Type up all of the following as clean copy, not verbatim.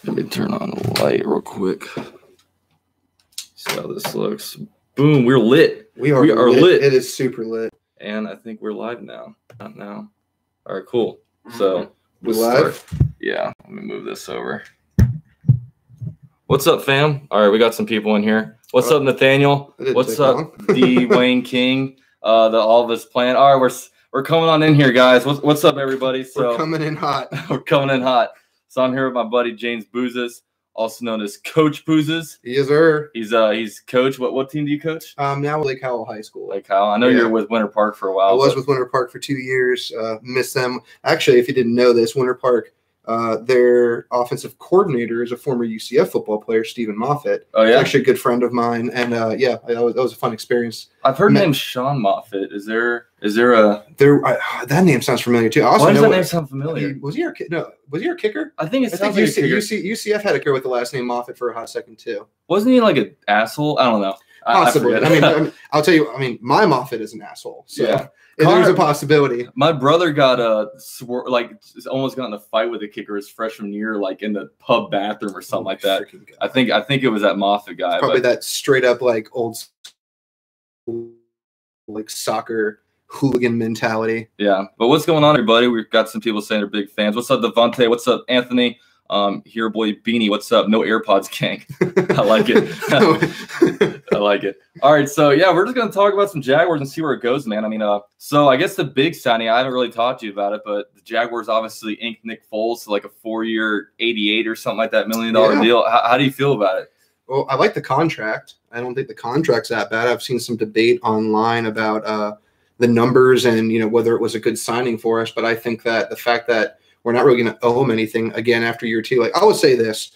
Let me turn on the light real quick. See how this looks. Boom, we're lit. We are lit. It is super lit. And I think we're live now. Not now. All right, cool. So we're live? Yeah, let me move this over. What's up, fam? All right, we got some people in here. What's up, Nathaniel? What's up, Dwayne King? The All of Us Plan. All right, we're coming on in here, guys. What's up, everybody? So we're coming in hot. We're coming in hot. So I'm here with my buddy James Boozes, also known as Coach Boozes. He is her. He's coach. What team do you coach? Now Lake Howell High School. Lake Howell. I know you're with Winter Park for a while. I was with Winter Park for 2 years. Missed them. Actually, if you didn't know this, Winter Park, their offensive coordinator is a former UCF football player, Stephen Moffitt. Oh, yeah? He's actually a good friend of mine. And, that was a fun experience. I've heard named Sean Moffitt. Is there a that name sounds familiar, too. Why does that name sound familiar? Was he our kicker? I think UCF had a kicker with the last name Moffitt for a hot second, too. Wasn't he like an asshole? I don't know. Possibly. I mean, I'll tell you, my Moffitt is an asshole. So. Yeah. There's a possibility. My brother got almost got in a fight with a kicker his freshman year, like in the pub bathroom or something like that. I think it was that Moffitt guy. Probably that straight up like old like soccer hooligan mentality. Yeah. But what's going on, everybody? We've got some people saying they're big fans. What's up, Devontae? What's up, Anthony? Here, boy, Beanie. What's up? No AirPods, gang. I like it. I like it. All right, so yeah, we're just gonna talk about some Jaguars and see where it goes, man. I mean, so I guess the big signing, I haven't really talked to you about it, but the Jaguars obviously inked Nick Foles to like a 4-year, 88 or something like that $1 million deal. How do you feel about it? Well, I like the contract. I don't think the contract's that bad. I've seen some debate online about the numbers and whether it was a good signing for us, but I think that the fact that we're not really going to owe him anything again after year 2. Like I would say this,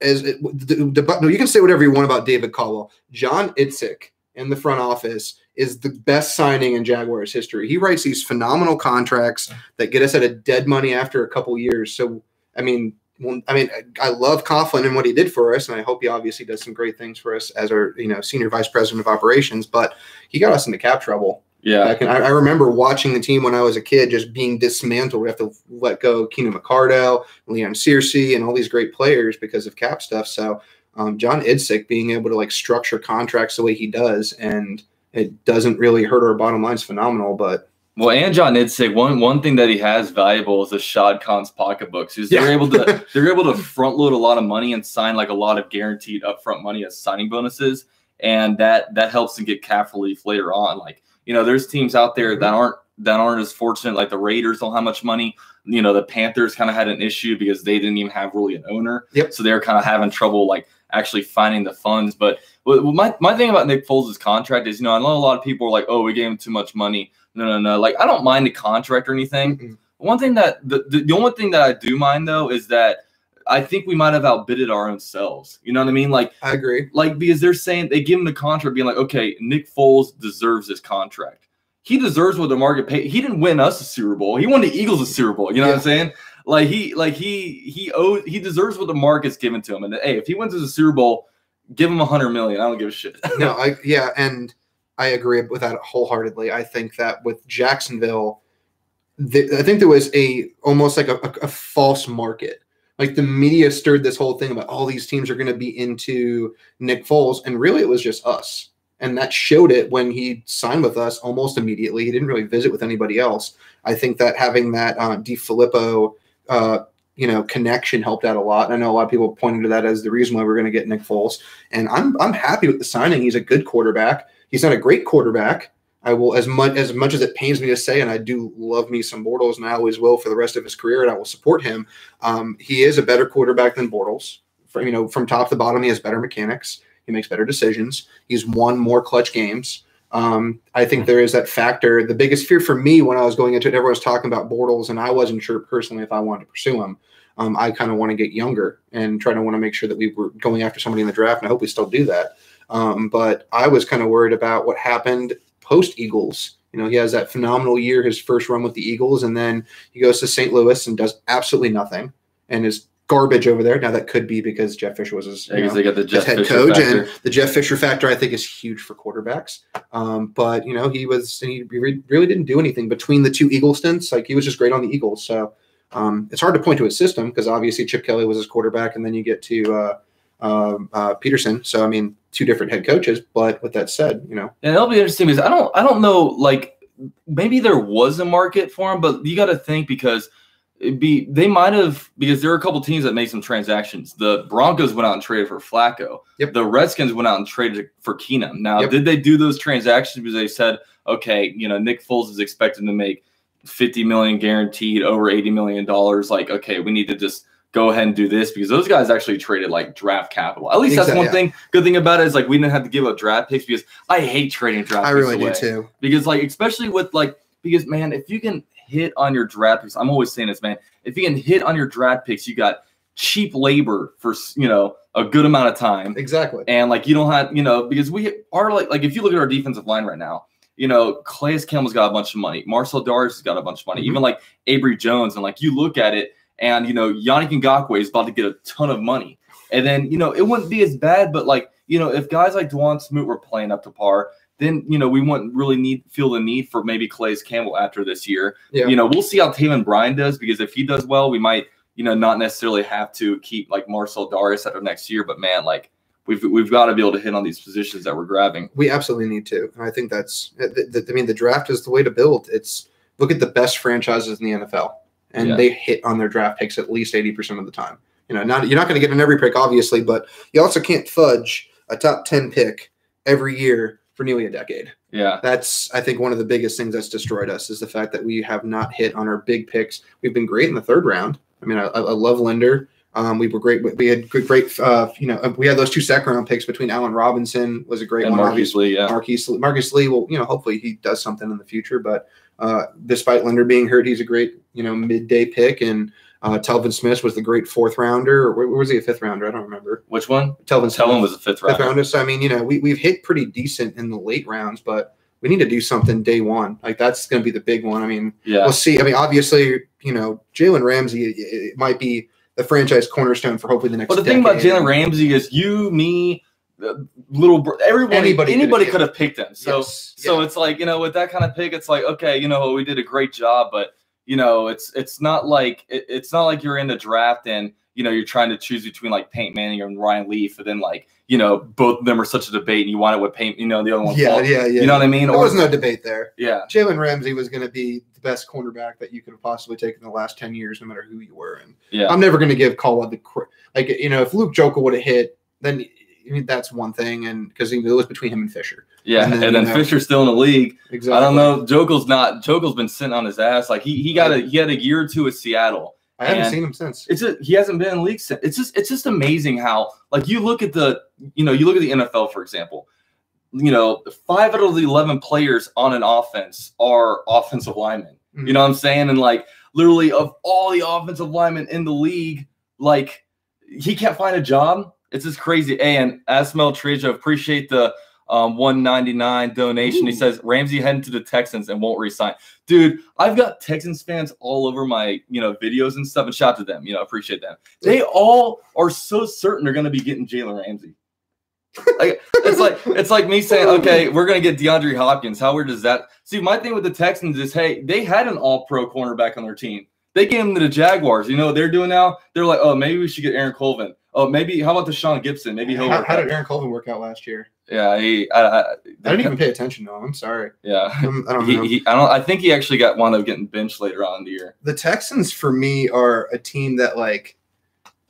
you can say whatever you want about David Caldwell. John Idzik in the front office is the best signing in Jaguars history. He writes these phenomenal contracts that get us at a dead money after a couple years. So, I love Coughlin and what he did for us, and I hope he obviously does some great things for us as our senior vice president of operations. But he got us into cap trouble. Yeah, I remember watching the team when I was a kid just being dismantled. We have to let go Keenan McCardell, Leon Searcy, and all these great players because of cap stuff. So John Idzik being able to like structure contracts the way he does, and it doesn't really hurt our bottom line is phenomenal. But and John Idzik, one thing that he has valuable is the Shad Khan's pocketbooks. They're able to front load a lot of money and sign like a lot of guaranteed upfront money as signing bonuses, and that helps them get cap relief later on. Like. There's teams out there that aren't as fortunate. Like the Raiders don't have much money. The Panthers kind of had an issue because they didn't even have really an owner. Yep. So they're kind of having trouble like actually finding the funds. But my thing about Nick Foles' contract is, I know a lot of people are like, oh, we gave him too much money. No. Like I don't mind the contract or anything. Mm-hmm. One thing that the only thing that I do mind though is that I think we might have outbidded our own selves. You know what I mean? Like I agree. Like because they're saying they give him the contract, being like, okay, Nick Foles deserves this contract. He deserves what the market paid. He didn't win us a Super Bowl. He won the Eagles a Super Bowl. You know what I'm saying? Like he deserves what the market's given to him. And hey, if he wins as a Super Bowl, give him $100 million. I don't give a shit. No, and I agree with that wholeheartedly. I think that with Jacksonville, I think there was almost like a false market. Like the media stirred this whole thing about all these teams are going to be into Nick Foles, and really it was just us. And that showed it when he signed with us almost immediately. He didn't really visit with anybody else. I think that having that DiFilippo, connection helped out a lot. And I know a lot of people pointed to that as the reason why we're going to get Nick Foles. And I'm happy with the signing. He's a good quarterback. He's not a great quarterback. I will, as much as it pains me to say, and I do love me some Bortles, and I always will for the rest of his career, and I will support him. He is a better quarterback than Bortles. From top to bottom, he has better mechanics. He makes better decisions. He's won more clutch games. I think there is that factor. The biggest fear for me when I was going into it, everyone was talking about Bortles, and I wasn't sure personally if I wanted to pursue him. I kind of want to get younger and try to want to make sure that we were going after somebody in the draft, and I hope we still do that. But I was kind of worried about what happened post-Eagles. He has that phenomenal year, his first run with the Eagles, and then he goes to St. Louis and does absolutely nothing and is garbage over there. Now, that could be because Jeff Fisher was his, they got the Jeff head Fisher coach, factor. And the Jeff Fisher factor, I think, is huge for quarterbacks. But, he really didn't do anything between the two Eagle stints. Like, he was just great on the Eagles. So It's hard to point to a system because obviously Chip Kelly was his quarterback, and then you get to Peterson. So I mean, two different head coaches. But with that said, you know, and it'll be interesting because I don't know, like maybe there was a market for him, but you got to think because they might have, because there were a couple teams that made some transactions. The Broncos went out and traded for Flacco. Yep. The Redskins went out and traded for Keenum. Now, did they do those transactions because they said, okay, you know, Nick Foles is expected to make $50 million guaranteed, over $80 million. Like, okay, we need to just go ahead and do this because those guys actually traded like draft capital. At least that's one thing. Good thing about it is like we didn't have to give up draft picks because I hate trading draft picks. I really do too. Because like, especially with like, because man, if you can hit on your draft picks, I'm always saying this, man, if you can hit on your draft picks, you got cheap labor for, you know, a good amount of time. Exactly. And like, you don't have, you know, because we are like if you look at our defensive line right now, you know, Calais Campbell's got a bunch of money. Marcel Darius has got a bunch of money. Even like Avery Jones. And like you look at it and, you know, Yannick Ngakoue is about to get a ton of money. And then, you know, it wouldn't be as bad. But like, you know, if guys like Dwan Smoot were playing up to par, then, you know, we wouldn't really feel the need for maybe Calais Campbell after this year. Yeah. You know, we'll see how Taven Bryan does because if he does well, we might, you know, not necessarily have to keep like Marcel Darius after next year. But man, like, We've got to be able to hit on these positions that we're grabbing. We absolutely need to. And I think that's I mean, the draft is the way to build. It's look at the best franchises in the NFL, and they hit on their draft picks at least 80% of the time. You know, you're not going to get an every pick, obviously, but you also can't fudge a top 10 pick every year for nearly a decade. Yeah. That's, I think, one of the biggest things that's destroyed us is the fact that we have not hit on our big picks. We've been great in the third round. I mean, I love Linder. We were great. We had great. You know, we had those 2 second-round picks between Allen Robinson was a great and one. Marquise Lee, yeah. Marquise Lee will, you know, hopefully he does something in the future. But despite Linder being hurt, he's a great, you know, midday pick. And Telvin Smith was the great 4th rounder. Or was he a 5th rounder? I don't remember. Which one? Telvin was a 5th rounder. 5th rounder. So I mean, you know, we've hit pretty decent in the late rounds, but we need to do something day one. Like that's going to be the big one. I mean, we'll see. I mean, obviously, you know, Jalen Ramsey it might be the franchise cornerstone for hopefully the next. But the thing about Jalen Ramsey is you, me, everyone, anybody could have picked him. So so it's like, you know, with that kind of pick, it's like, okay, you know, we did a great job, but you know, it's not like you're in the draft and you know you're trying to choose between like Peyton Manning and Ryan Leaf, and then like you know both of them are such a debate, and you want it with Peyton, you know, the other one. Yeah. You know what I mean? There was no debate there. Yeah, Jalen Ramsey was going to be the best cornerback that you could have possibly taken in the last 10 years, no matter who you were. And I'm never going to give Caldwell the you know, if Luke Jokel would have hit, then I mean, that's one thing, and because it was between him and Fisher. Yeah, and then Fisher's still in the league. Exactly. I don't know. Jokel's been sitting on his ass. Like he had a year or two at Seattle. I haven't seen him since. He hasn't been in the league since. It's just amazing how like you look at the NFL, for example. You know, 5 out of the 11 players on an offense are offensive linemen. Mm-hmm. You know what I'm saying? And like literally of all the offensive linemen in the league, like he can't find a job. It's just crazy. And Asmel Trejo, appreciate the $1.99 donation. He says Ramsey heading to the Texans and won't resign. Dude, I've got Texans fans all over my videos and stuff, and shout out to them. Appreciate them. They all are so certain they're going to be getting Jalen Ramsey. Like it's like me saying, okay, we're going to get DeAndre Hopkins. How weird is that? See, my thing with the Texans is, hey, they had an all-pro cornerback on their team. They gave him to the Jaguars. You know what they're doing now? They're like, oh, maybe we should get Aaron Colvin. Oh, maybe how about Deshaun Gibson? Maybe he'll. How did Aaron Colvin work out last year? Yeah, I didn't even pay attention to him. I'm sorry. Yeah, I don't know. I think he actually wound up getting benched later on in the year. The Texans, for me, are a team that like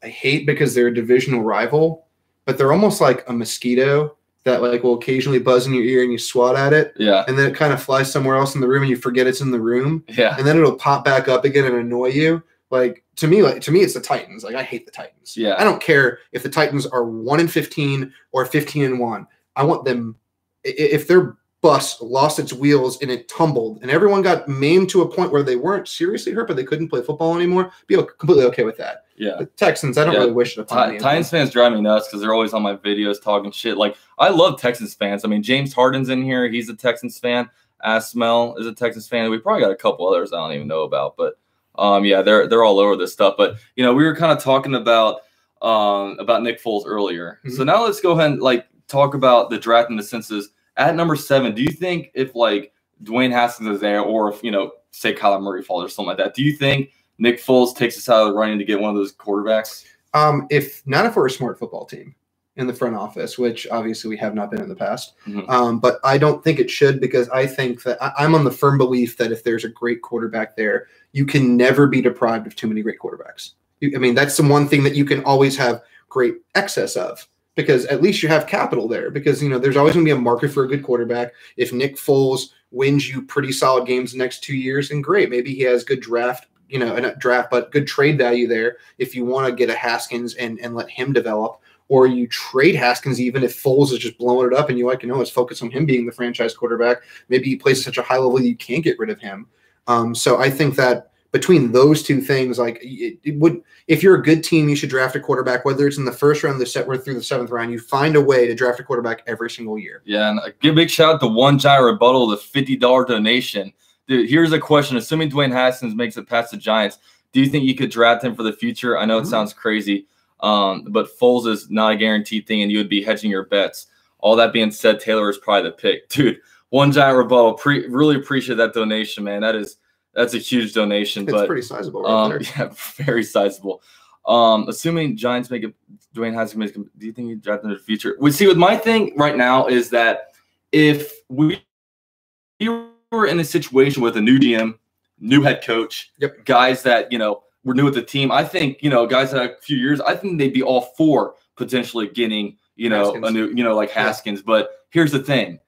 I hate because they're a divisional rival, but they're almost like a mosquito that like will occasionally buzz in your ear and you swat at it. Yeah. And then it kind of flies somewhere else in the room and you forget it's in the room. Yeah. And then it'll pop back up again and annoy you. Like to me, it's the Titans. Like I hate the Titans. Yeah. I don't care if the Titans are 1-15 or 15-1. I want them if their bus lost its wheels and it tumbled and everyone got maimed to a point where they weren't seriously hurt, but they couldn't play football anymore. Be completely okay with that. Yeah. The Texans, I don't really wish it upon me. Titans fans drive me nuts because they're always on my videos talking shit. Like I love Texans fans. I mean, James Harden's in here. He's a Texans fan. Asmel is a Texans fan. We probably got a couple others I don't even know about, but yeah, they're all over this stuff. But we were kind of talking about Nick Foles earlier. Mm-hmm. So now let's go ahead and like talk about the draft in the senses. At number 7, do you think if like Dwayne Haskins is there, or if say Kyler Murray falls or something like that, do you think Nick Foles takes us out of the running to get one of those quarterbacks? If we're a smart football team in the front office, which obviously we have not been in the past. But I don't think it should, because I think that I'm on the firm belief that if there's a great quarterback there, you can never be deprived of too many great quarterbacks. I mean, that's the one thing that you can always have great excess of, because at least you have capital there, because, there's always going to be a market for a good quarterback. If Nick Foles wins you pretty solid games the next 2 years, then great. Maybe he has good draft, not draft, but good trade value there if you want to get a Haskins and let him develop. Or you trade Haskins even if Foles is just blowing it up and you're like, let's focus on him being the franchise quarterback. Maybe he plays at such a high level you can't get rid of him. So I think that between those two things, like it would, if you're a good team, you should draft a quarterback, whether it's in the first round, or through the seventh round. You find a way to draft a quarterback every single year. Yeah, and give a big shout out to One Giant Rebuttal, the $50 donation. Dude, here's a question. Assuming Dwayne Haskins makes it past the Giants, do you think you could draft him for the future? I know it sounds crazy. But Foles is not a guaranteed thing, and you would be hedging your bets. All that being said, Taylor is probably the pick. Dude, One Giant Rebuttal, really appreciate that donation, man. That's a huge donation. It's pretty sizable right there. Yeah, very sizable. Assuming Giants make it, Dwayne Haskins, do you think he'd draft him in the future? With my thing right now is that if we were in a situation with a new GM, new head coach, guys that, we're new with the team, I think, guys that have a few years, I think they'd be all for potentially getting, Haskins. A new, like Haskins. Yeah. But here's the thing,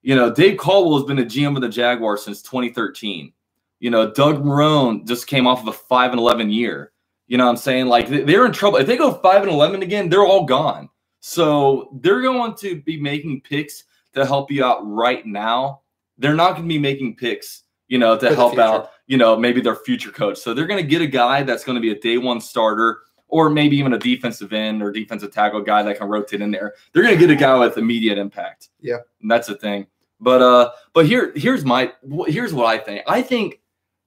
Dave Caldwell has been a GM of the Jaguars since 2013. Doug Marrone just came off of a 5-11 year. You know what I'm saying? Like, they're in trouble. If they go 5-11 again, they're all gone. So they're going to be making picks to help you out right now. They're not going to be making picks, to help out, maybe their future coach. So they're going to get a guy that's going to be a day one starter, or maybe even a defensive end or defensive tackle guy that can rotate in there. They're going to get a guy with immediate impact. Yeah. And that's the thing. But here's what I think. I think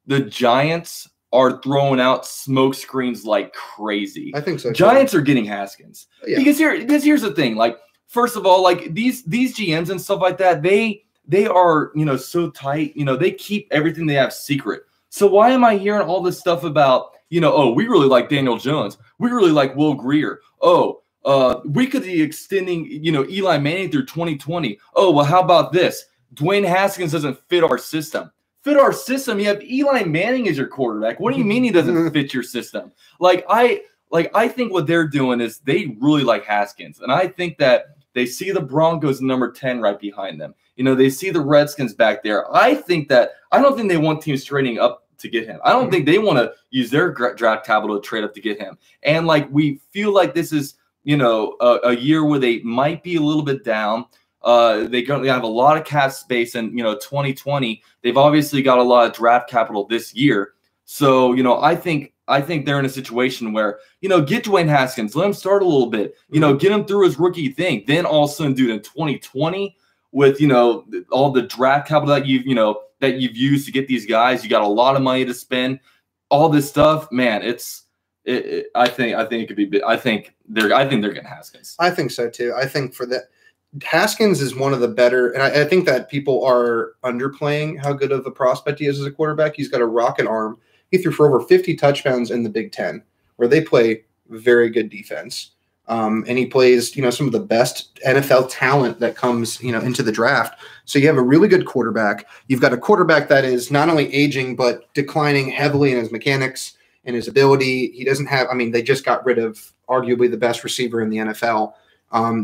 the Giants are throwing out smoke screens like crazy. I think so. Giants are getting Haskins. Yeah. Because here's the thing. Like, first of all, like these GMs and stuff like that, they are, so tight, they keep everything they have secret. So why am I hearing all this stuff about, we really like Daniel Jones. We really like Will Grier. We could be extending, Eli Manning through 2020. Oh, well, how about this? Dwayne Haskins doesn't fit our system. Fit our system? You have Eli Manning as your quarterback. What do you mean he doesn't fit your system? I think what they're doing is they really like Haskins. And I think that they see the Broncos number 10 right behind them. They see the Redskins back there. I don't think they want teams trading up to get him. I don't think they want to use their draft capital to trade up to get him. And we feel like this is, a year where they might be a little bit down. They currently have a lot of cap space, and 2020, they've obviously got a lot of draft capital this year. So, I think they're in a situation where, get Dwayne Haskins, let him start a little bit, get him through his rookie thing. Then all of a sudden, dude, in 2020, with, all the draft capital that you've used to get these guys, you got a lot of money to spend, all this stuff, man, I think it could be, I think they're getting Haskins. I think so too. I think for that, Haskins is one of the better, and I think that people are underplaying how good of a prospect he is as a quarterback. He's got a rocket arm. He threw for over 50 touchdowns in the Big Ten, where they play very good defense. And he plays, some of the best NFL talent that comes, into the draft. So you have a really good quarterback. You've got a quarterback that is not only aging, but declining heavily in his mechanics and his ability. He doesn't have, they just got rid of arguably the best receiver in the NFL.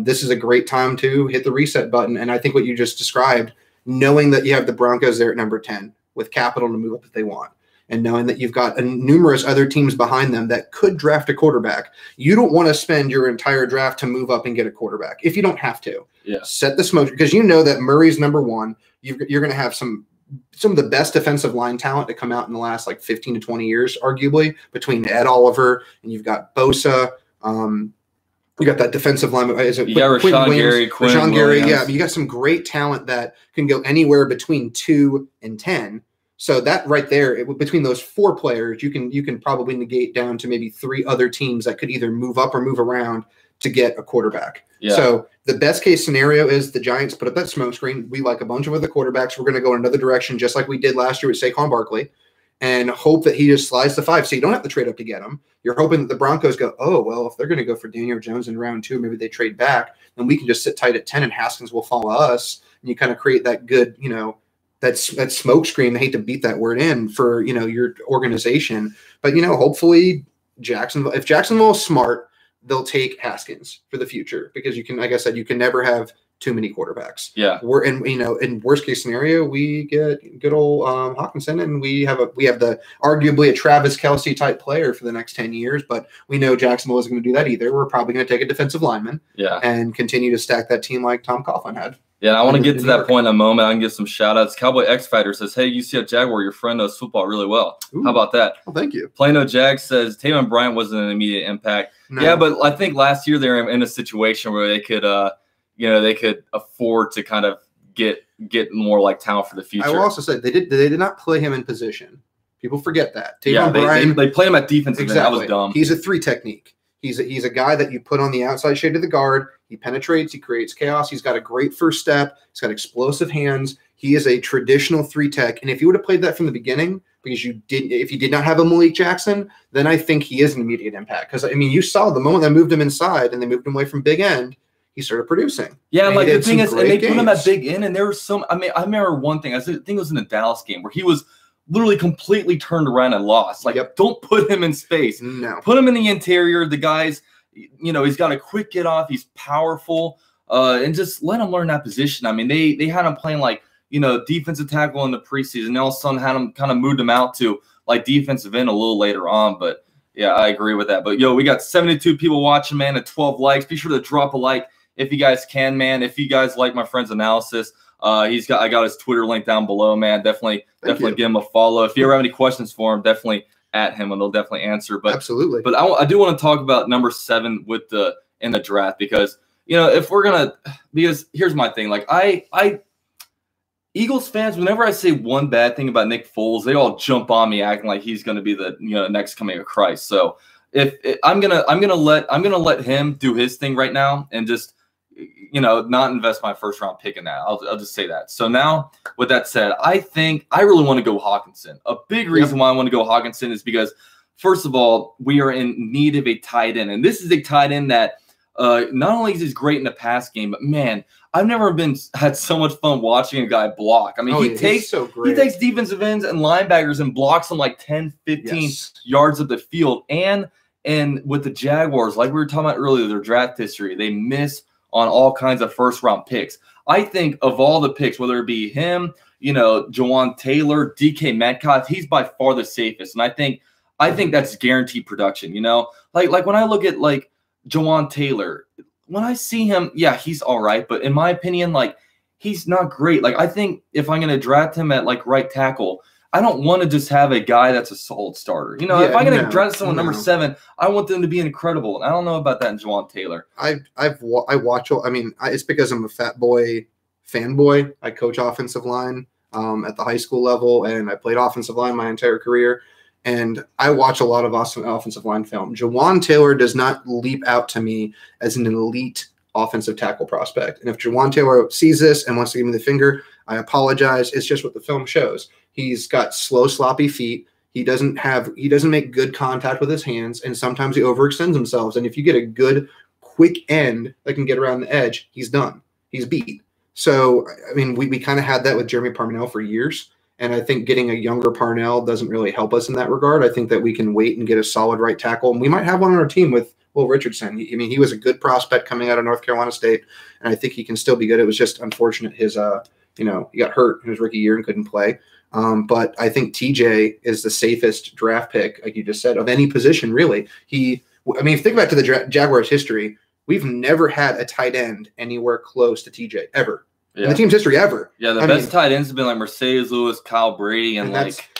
This is a great time to hit the reset button. And I think what you just described, knowing that you have the Broncos there at number 10 with capital to move up if they want, and knowing that you've got numerous other teams behind them that could draft a quarterback, you don't want to spend your entire draft to move up and get a quarterback if you don't have to. Yeah. Set the smoke, because that Murray's number 1. You're going to have some of the best defensive line talent to come out in the last 15 to 20 years, arguably, between Ed Oliver and you've got Bosa. You got that defensive line. Rashawn Gary. Yeah, you got some great talent that can go anywhere between 2 and 10. So that right there, between those 4 players, you can probably negate down to maybe 3 other teams that could either move up or move around to get a quarterback. Yeah. So the best case scenario is the Giants put up that smoke screen. We like a bunch of other quarterbacks. We're going to go in another direction, just like we did last year with Saquon Barkley. and hope that he just slides to 5. So you don't have to trade up to get him. You're hoping that the Broncos go, oh, well, if they're going to go for Daniel Jones in round 2, maybe they trade back, then we can just sit tight at 10 and Haskins will follow us. And you kind of create that good, that smoke screen. I hate to beat that word in for, your organization. But, hopefully if Jacksonville is smart, they'll take Haskins for the future because you can, like I said, you can never have too many quarterbacks. Yeah. In worst case scenario, we get good old Hawkinson, and we have the arguably a Travis Kelce type player for the next 10 years, but we know Jacksonville isn't going to do that either. We're probably going to take a defensive lineman and continue to stack that team like Tom Coughlin had. Yeah, I want to get to that point in a moment. I can give some shout-outs. Cowboy X Fighter says, hey, UCF Jaguar, your friend knows football really well. Ooh. How about that? Well, thank you. Plano Jag says, Taven Bryant wasn't an immediate impact. No. Yeah, but I think last year they were in a situation where they could they could afford to kind of get more like talent for the future. I will also say they did not play him in position. People forget that. Taven Bryant, they played him at defensive end. That was dumb. He's a 3 technique. He's a guy that you put on the outside shade of the guard. He penetrates. He creates chaos. He's got a great first step. He's got explosive hands. He is a traditional 3 tech. And if you would have played that from the beginning, because if you did not have a Malik Jackson, then I think he is an immediate impact. Because you saw the moment they moved him inside and they moved him away from big end, he started producing. Yeah, like the thing is, and they put him at big end, and there was some. I remember one thing. I think it was in the Dallas game where he was literally completely turned around and lost. Like, don't put him in space. No. Put him in the interior. The guy's, he's got a quick get off. He's powerful. And just let him learn that position. I mean, they had him playing like, defensive tackle in the preseason. They all of a sudden had him kind of moved him out to like defensive end a little later on. But yeah, I agree with that. But we got 72 people watching, man, and 12 likes. Be sure to drop a like if you guys can, man. If you guys like my friend's analysis, I got his Twitter link down below, man. Definitely give him a follow. If you ever have any questions for him, definitely at him and they'll definitely answer. But absolutely. But I do want to talk about number 7 in the draft because if we're gonna, because here's my thing. Like I Eagles fans, whenever I say one bad thing about Nick Foles, they all jump on me acting like he's gonna be the next coming of Christ. So if I'm gonna let him do his thing right now and just not invest my first round pick in that. I'll just say that. So now, with that said, I think I really want to go Hawkinson. A big reason why I want to go Hawkinson is because, first of all, we are in need of a tight end. And this is a tight end that not only is he great in the pass game, but, man, I've never had so much fun watching a guy block. I mean, he takes defensive ends and linebackers and blocks them like 10, 15 yards of the field. And with the Jaguars, like we were talking about earlier, their draft history, they miss on all kinds of first-round picks. I think of all the picks, whether it be him, Jawan Taylor, DK Metcalf, he's by far the safest. And I think that's guaranteed production, Like when I look at, like, Jawan Taylor, when I see him, he's all right. But in my opinion, like, he's not great. Like, I think if I'm going to draft him at, like, right tackle, I don't want to just have a guy that's a solid starter. If I'm going to draft someone number 7, I want them to be incredible. And I don't know about that in Jawan Taylor. It's because I'm a fat boy fanboy. I coach offensive line at the high school level, and I played offensive line my entire career. And I watch a lot of awesome offensive line film. Jawan Taylor does not leap out to me as an elite offensive tackle prospect. And if Jawan Taylor sees this and wants to give me the finger, I apologize. It's just what the film shows. He's got slow, sloppy feet. He doesn't make good contact with his hands, and sometimes he overextends himself. And if you get a good, quick end that can get around the edge, he's done. He's beat. So, we kind of had that with Jeremy Parnell for years, and I think getting a younger Parnell doesn't really help us in that regard. I think that we can wait and get a solid right tackle, and we might have one on our team with Will Richardson. He was a good prospect coming out of North Carolina State, and I think he can still be good. It was just unfortunate he got hurt in his rookie year and couldn't play. But I think TJ is the safest draft pick, like you just said, of any position, really. If you think back to the Jaguars' history, we've never had a tight end anywhere close to TJ, ever. Yeah. In the team's history, ever. Yeah, the best tight ends have been like Mercedes Lewis, Kyle Brady, and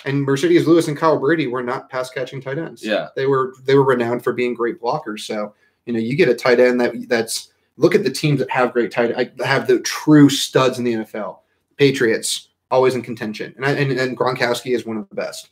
Mercedes Lewis and Kyle Brady were not pass-catching tight ends. Yeah. They were renowned for being great blockers. So, you get a tight end that's – look at the teams that have great tight – have the true studs in the NFL. Patriots – always in contention. And Gronkowski is one of the best.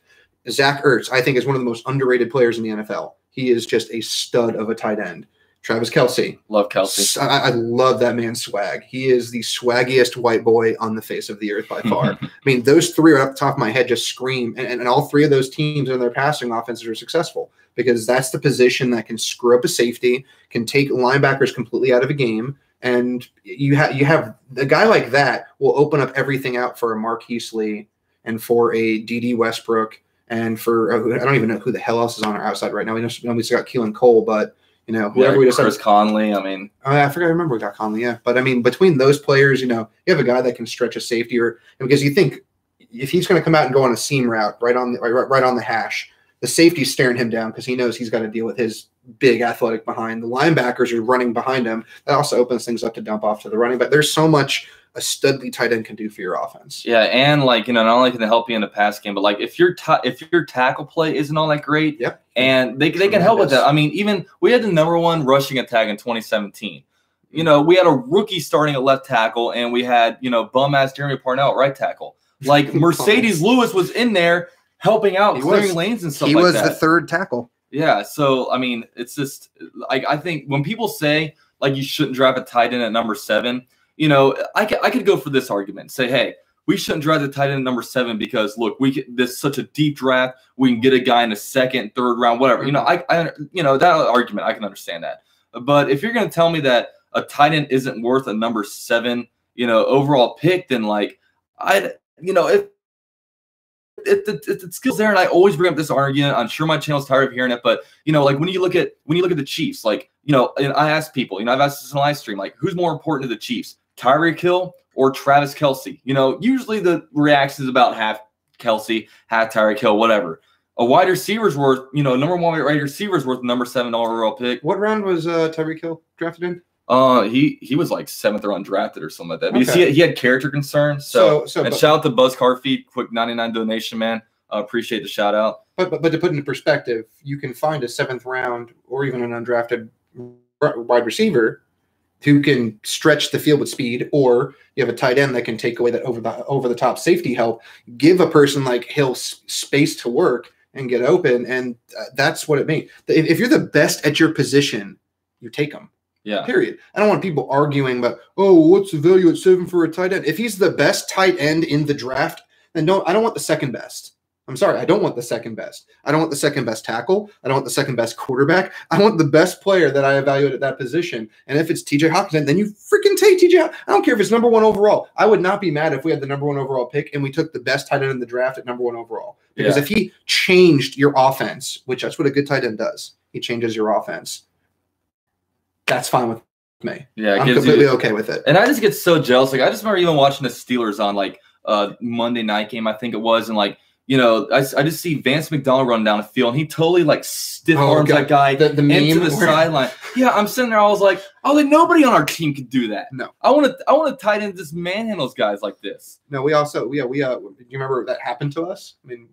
Zach Ertz, I think, is one of the most underrated players in the NFL. He is just a stud of a tight end. Travis Kelce. Love Kelce. I love that man's swag. He is the swaggiest white boy on the face of the earth by far. I mean, those three are up the top of my head just scream. And all three of those teams in their passing offenses are successful because that's the position that can screw up a safety, can take linebackers completely out of a game. And you have a guy like that will open up everything out for a Marquise Lee and for a D.D. Westbrook and for I don't even know who the hell else is on our outside right now. We know we still got Keelan Cole, but whoever we decided. Chris Conley. I mean, I forgot. I remember we got Conley. Yeah, but I mean, between those players, you have a guy that can stretch a safety, because you think if he's going to come out and go on a seam route right on the hash, the safety's staring him down because he knows he's got to deal with his big athletic behind. The linebackers are running behind him. That also opens things up to dump off to the running back. There's so much a studly tight end can do for your offense. Yeah, and not only can they help you in the pass game, but if your tackle play isn't all that great, yep, and they can help with that. I mean, even we had the #1 rushing attack in 2017. We had a rookie starting at left tackle, and we had bum ass Jeremy Parnell at right tackle. Like Mercedes Lewis was in there helping out, clearing lanes and stuff like that. He was the third tackle. Yeah, so I mean, it's just I think when people say you shouldn't draft a tight end at #7. I could go for this argument. Say, hey, we shouldn't draft the tight end at #7 because look, this is such a deep draft. We can get a guy in the second, third round, whatever. That argument I can understand that. But if you're going to tell me that a tight end isn't worth a #7, overall pick, then if the skills there, and I always bring up this argument. I'm sure my channel's tired of hearing it, but when you look at the Chiefs, and I ask people, I've asked this in a live stream, who's more important to the Chiefs, Tyreek Hill or Travis Kelce? Usually the reaction is about half Kelce, half Tyreek Hill, whatever. A wide receiver's worth, #1 wide receiver's worth #7 overall pick. What round was Tyreek Hill drafted in? He was 7th round drafted or something like that. Because he had character concerns. And shout out to Buzz Carfeed, quick 99 donation, man. Appreciate the shout out. But to put into perspective, you can find a 7th round or even an undrafted wide receiver who can stretch the field with speed, or you have a tight end that can take away that over the top safety help, give a person like Hill space to work and get open, and that's what it means. If you're the best at your position, you take them. Yeah. Period. I don't want people arguing about, what's the value at 7 for a tight end? If he's the best tight end in the draft, then I don't want the second best. I'm sorry, I don't want the second best. I don't want the second best tackle. I don't want the second best quarterback. I want the best player that I evaluate at that position. And if it's TJ Hawkinson, then you freaking take TJ. I don't care if it's #1 overall. I would not be mad if we had the #1 overall pick and we took the best tight end in the draft at #1 overall. Because if he changed your offense, which that's what a good tight end does, he changes your offense. That's fine with me. Yeah, I'm completely okay with it. And I just get so jealous. I just remember even watching the Steelers on Monday night game, I think it was, and I just see Vance McDonald run down the field, and he totally stiff arms that guy into the sideline. Yeah, I'm sitting there. I was like, nobody on our team could do that. No, I want to tight end just manhandles guys like this. No, we do you remember that happened to us? I mean,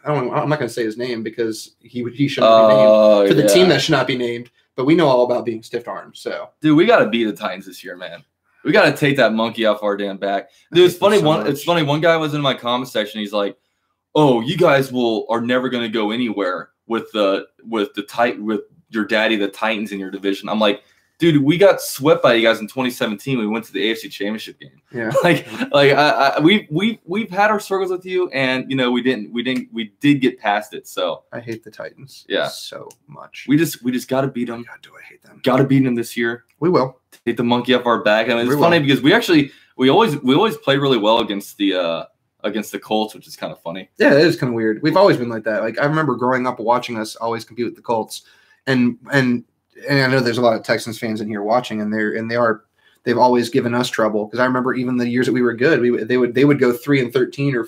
I'm not going to say his name because he shouldn't be named for the team that should not be named. But we know all about being stiff armed. So, dude, we got to beat the Titans this year, man. We got to take that monkey off our damn back. Dude, it's funny. It's funny. One guy was in my comment section. He's like, "Oh, you guys are never going to go anywhere with your daddy, the Titans in your division." I'm like, dude, we got swept by you guys in 2017. We went to the AFC Championship game. Yeah, we've had our struggles with you, and we did get past it. So I hate the Titans. Yeah, so much. We just got to beat them. God, do I hate them? Got to beat them this year. We will take the monkey off our back. I mean, it's funny because we always play really well against the Colts, which is kind of funny. Yeah, it is kind of weird. We've always been like that. I remember growing up watching us always compete with the Colts, and I know there's a lot of Texans fans in here watching, and they've always given us trouble because I remember even the years that we were good, they would go 3-13 or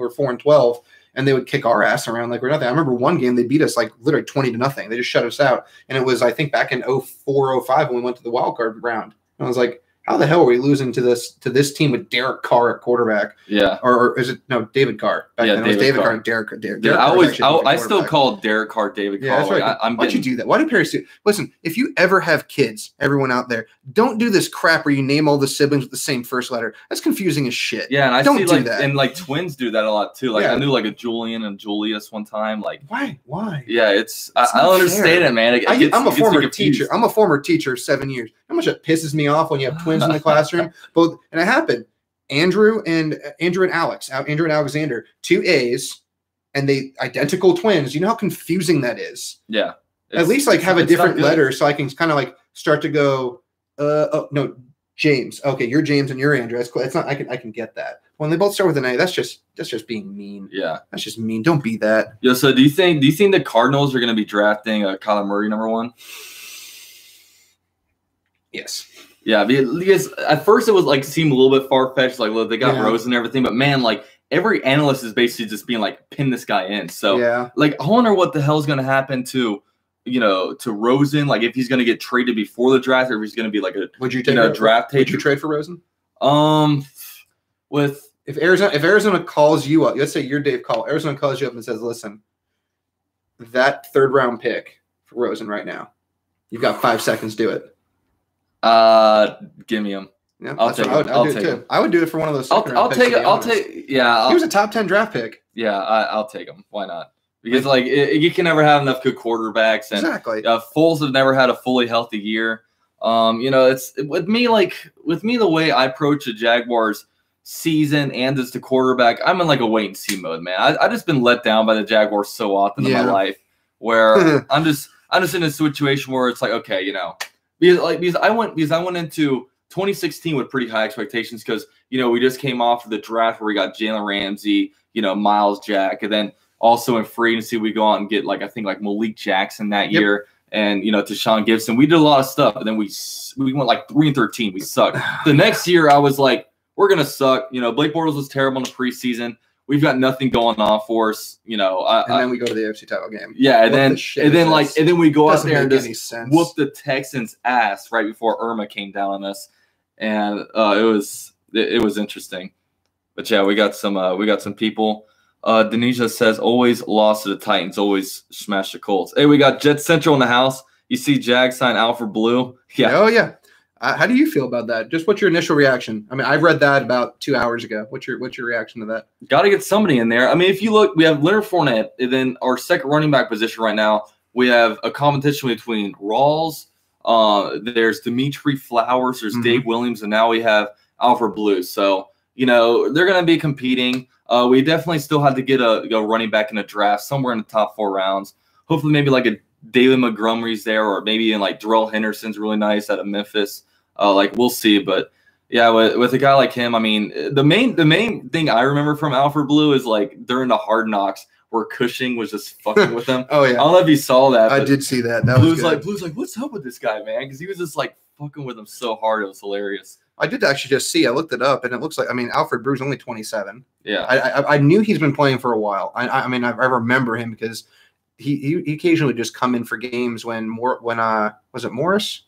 4-12, and they would kick our ass around like we're nothing. I remember one game they beat us literally 20-0. They just shut us out, and it was I think back in 04, 05 when we went to the wild card round. And I was like, how the hell are we losing to this team with Derek Carr at quarterback? Yeah. Or is it David Carr? Back then it was David Carr and Derek. I still call Derek Carr David Carr. That's right. Why'd you do that? Why do parents do? Listen, if you ever have kids, everyone out there, don't do this crap where you name all the siblings with the same first letter. That's confusing as shit. Yeah, and I don't see do that. And like twins do that a lot too. Like I knew like a Julian and Julius one time. Like why? Yeah, I don't understand it, man. I'm a former teacher. I'm a former teacher 7 years. How much it pisses me off when you have twins in the classroom. Both, and it happened. Andrew and Alexander, 2 A's, and they identical twins. You know how confusing that is. Yeah. At least like have a different letter so I can kind of like start to go. Oh no, James. Okay, you're James and you're Andrew. That's cool. It's not. I can get that. When they both start with an A, that's just being mean. Yeah, that's just mean. Don't be that. Yo, so do you think the Cardinals are going to be drafting Kyler Murray #1? Yes. Yeah, because at first it was like seemed a little bit far fetched. Like, look, they got Rose and everything, but man, like every analyst is basically just being like, pin this guy in. So like, I wonder what the hell is going to happen to Rosen. Like, if he's going to get traded before the draft, or if he's going to be like a draft taker. Would you trade for Rosen? If Arizona calls you up, let's say you're Dave Call. Arizona calls you up and says, "Listen, that 3rd round pick for Rosen right now, you've got 5 seconds. Do it." Give me him. Yeah, I'll take it. I would do it for one of those. I'll take it. Yeah, he was a top 10 draft pick. Yeah, I'll take him. Why not? Because like you can never have enough good quarterbacks, and exactly. Foles have never had a fully healthy year. It's with me the way I approach the Jaguars season and as the quarterback, I'm in like a wait and see mode, man. I just been let down by the Jaguars so often in my life, where I'm just in a situation where it's like, okay, because I went into 2016 with pretty high expectations because we just came off of the draft where we got Jalen Ramsey, Miles Jack, and then also in free agency we go out and get I think Malik Jackson that year. And Tashawn Gibson. We did a lot of stuff, and then we went like 3-13. We sucked. The next year, I was like, we're gonna suck. Blake Bortles was terrible in the preseason. We've got nothing going on for us. And then we go to the AFC title game. Yeah, and then we go out there and just whoop the Texans' ass right before Irma came down on us, and it was interesting. But yeah, we got some people. Denisha says, always lost to the Titans, always smash the Colts. Hey, we got Jet Central in the house. You see Jag sign Alfred Blue? Yeah. Oh, yeah. How do you feel about that? Just what's your initial reaction? I mean, I've read that about 2 hours ago. What's your reaction to that? Got to get somebody in there. I mean, if you look, we have Leonard Fournette, and then our second running back position right now, we have a competition between Rawls, there's Dimitri Flowers, there's Dave Williams, and now we have Alfred Blue. So, they're going to be competing. We definitely still have to get a running back in a draft somewhere in the top 4 rounds. Hopefully maybe like a David Montgomery's there, or maybe in like Darrell Henderson's really nice out of Memphis. We'll see. But yeah, with a guy like him, I mean, the main thing I remember from Alfred Blue is like during the Hard Knocks where Cushing was just fucking with him. Oh yeah. I don't know if you saw that. I did see that. Blue's like, what's up with this guy, man? Because he was just like fucking with him so hard. It was hilarious. I did actually just see. I looked it up, and it looks like. I mean, Alfred Blue's only 27. Yeah. I knew he's been playing for a while. I mean, I remember him because he occasionally just come in for games when was it Morris?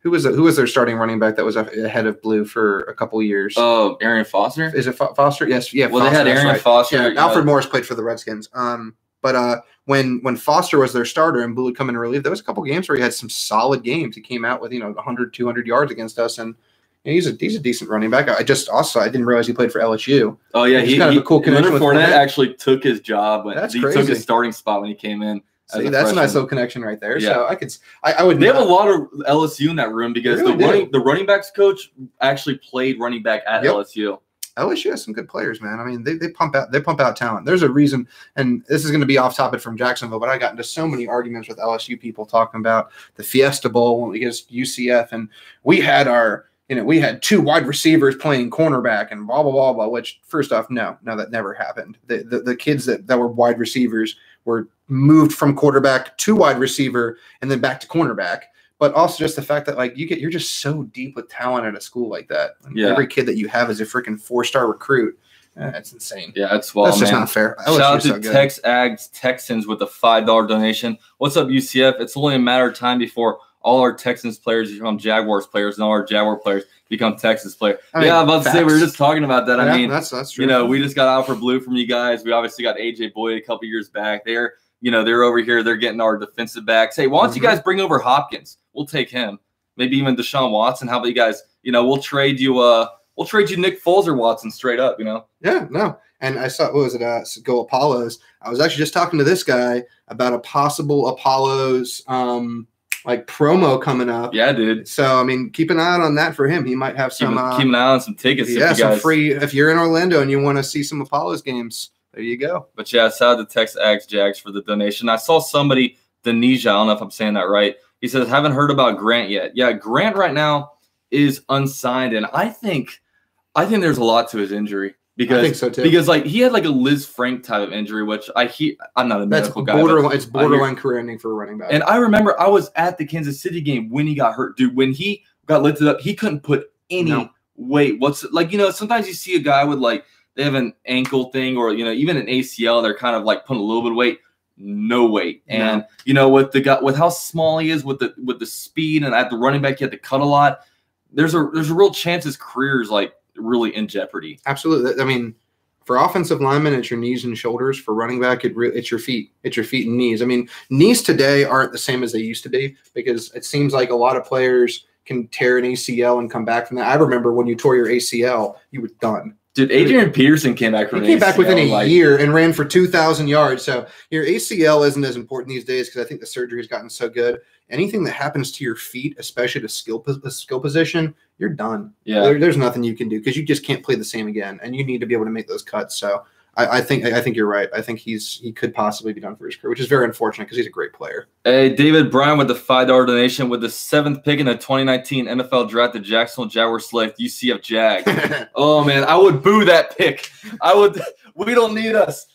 Who was their starting running back that was ahead of Blue for a couple years? Oh, Arian Foster. Is it Foster? Yes. Yeah. Well, Foster, they had Arian Foster. Yeah, Alfred Morris played for the Redskins. But when Foster was their starter and Blue would come in to relieve, there was a couple games where he had some solid games. He came out with 100, 200 yards against us, and he's a decent running back. I didn't realize he played for LSU. Oh yeah, he's kind of a cool connection. Leonard Fournette actually took his job when he took his starting spot when he came in. See, that's a nice little connection right there. Yeah. So I would. They have a lot of LSU in that room because the running backs coach actually played running back at LSU. LSU has some good players, man. I mean, they pump out talent. There's a reason, and this is going to be off topic from Jacksonville, but I got into so many arguments with LSU people talking about the Fiesta Bowl against UCF, and we had we had 2 wide receivers playing cornerback and blah blah blah blah. Which, first off, no, that never happened. The kids that were wide receivers were moved from quarterback to wide receiver and then back to cornerback. But also just the fact that you're just so deep with talent at a school like that. Yeah. Every kid that you have is a freaking 4-star recruit. That's insane. Yeah, that's just not fair. Shout out to Texans with a $5 donation. What's up, UCF? It's only a matter of time before all our Texans players become Jaguars players, and all our Jaguar players become Texans players. I mean, yeah, I'm about facts. to say we were just talking about that. Yeah, I mean, that's true. you know, we just got Alfred Blue from you guys. We obviously got AJ Boyd a couple years back. They're over here. They're getting our defensive backs. Hey, why don't you guys bring over Hopkins? We'll take him. Maybe even Deshaun Watson. How about you guys? You know, we'll trade you Nick Foles or Watson straight up. You know. Yeah, no. And I saw, what was it? Go Apollos. I was actually just talking to this guy about a possible Apollos like promo coming up. Yeah, dude. So I mean, keep an eye out on that for him. He might have some. Keep an eye on some tickets. Yeah, some free. If you're in Orlando and you want to see some Apollos games, there you go. But yeah, shout out to Tex Jags for the donation. I saw somebody, Denisha, I don't know if I'm saying that right. He says, haven't heard about Grant yet. Yeah, Grant right now is unsigned, and I think there's a lot to his injury. Because, I think so too. Because like he had like a Liz Frank type of injury, which I'm not a medical guy. It's borderline career ending for a running back. And I remember I was at the Kansas City game when he got hurt, dude. When he got lifted up, he couldn't put any weight. Sometimes you see a guy with like they have an ankle thing or even an ACL, they're kind of like putting a little bit of weight, no weight. And with how small he is, with the speed and at the running back, he had to cut a lot. There's a real chance his career is like really in jeopardy. Absolutely. I mean, for offensive linemen, it's your knees and shoulders. For running back, it's your feet. It's your feet and knees. I mean, knees today aren't the same as they used to be because it seems like a lot of players can tear an ACL and come back from that. I remember when you tore your ACL, you were done. Dude, Adrian Peterson came back from ACL within a year and ran for 2,000 yards. So your ACL isn't as important these days because I think the surgery has gotten so good. Anything that happens to your feet, especially the skill position, you're done. Yeah, there's nothing you can do because you just can't play the same again, and you need to be able to make those cuts. So I think you're right. I think he could possibly be done for his career, which is very unfortunate because he's a great player. Hey, David Bryan with the $5 donation with the 7th pick in the 2019 NFL Draft, the Jacksonville Jaguars select UCF Jag. Oh man, I would boo that pick. I would. We don't need us.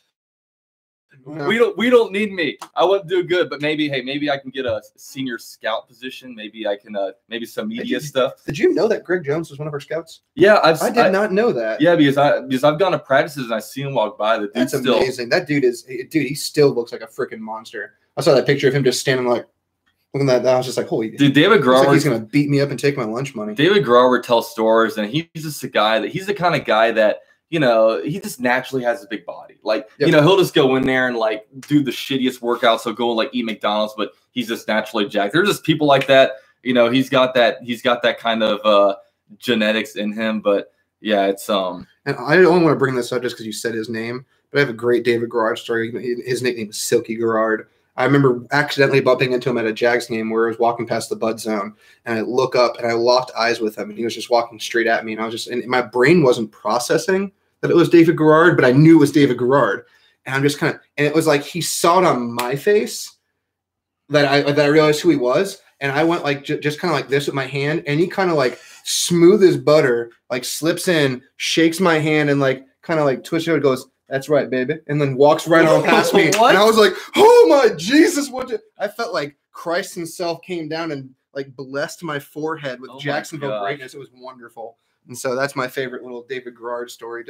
We don't need me. I wouldn't do good, but maybe I can get a senior scout position. Maybe I can maybe some media stuff. Did you know that Greg Jones was one of our scouts? Yeah, I did not know that. Yeah, because I've gone to practices and I see him walk by. That's amazing. That dude he still looks like a freaking monster. I saw that picture of him just standing like looking at that. I was just like, holy dude, David Grower. Like he's gonna beat me up and take my lunch money. David Grower tells stories, and he's just he's the kind of guy that he just naturally has a big body. Like, he'll just go in there and like do the shittiest workouts. So go and like eat McDonald's, but he's just naturally jacked. There's just people like that. He's got that kind of genetics in him. But yeah, it's And I don't want to bring this up just because you said his name, but I have a great David Garrard story. His nickname is Silky Garrard. I remember accidentally bumping into him at a Jags game where I was walking past the Bud Zone, and I look up and I locked eyes with him, and he was just walking straight at me, and my brain wasn't processing that it was David Garrard, but I knew it was David Garrard. And I'm just and it was like he saw it on my face that I realized who he was. And I went like just kind of like this with my hand, and he kind of like smooth as butter, like slips in, shakes my hand, and like kind of like twists it, goes, "That's right, baby," and then walks right on past me. And I was like, "Oh my Jesus!" I felt like Christ Himself came down and like blessed my forehead with Jacksonville greatness. It was wonderful. And so that's my favorite little David Garrard story.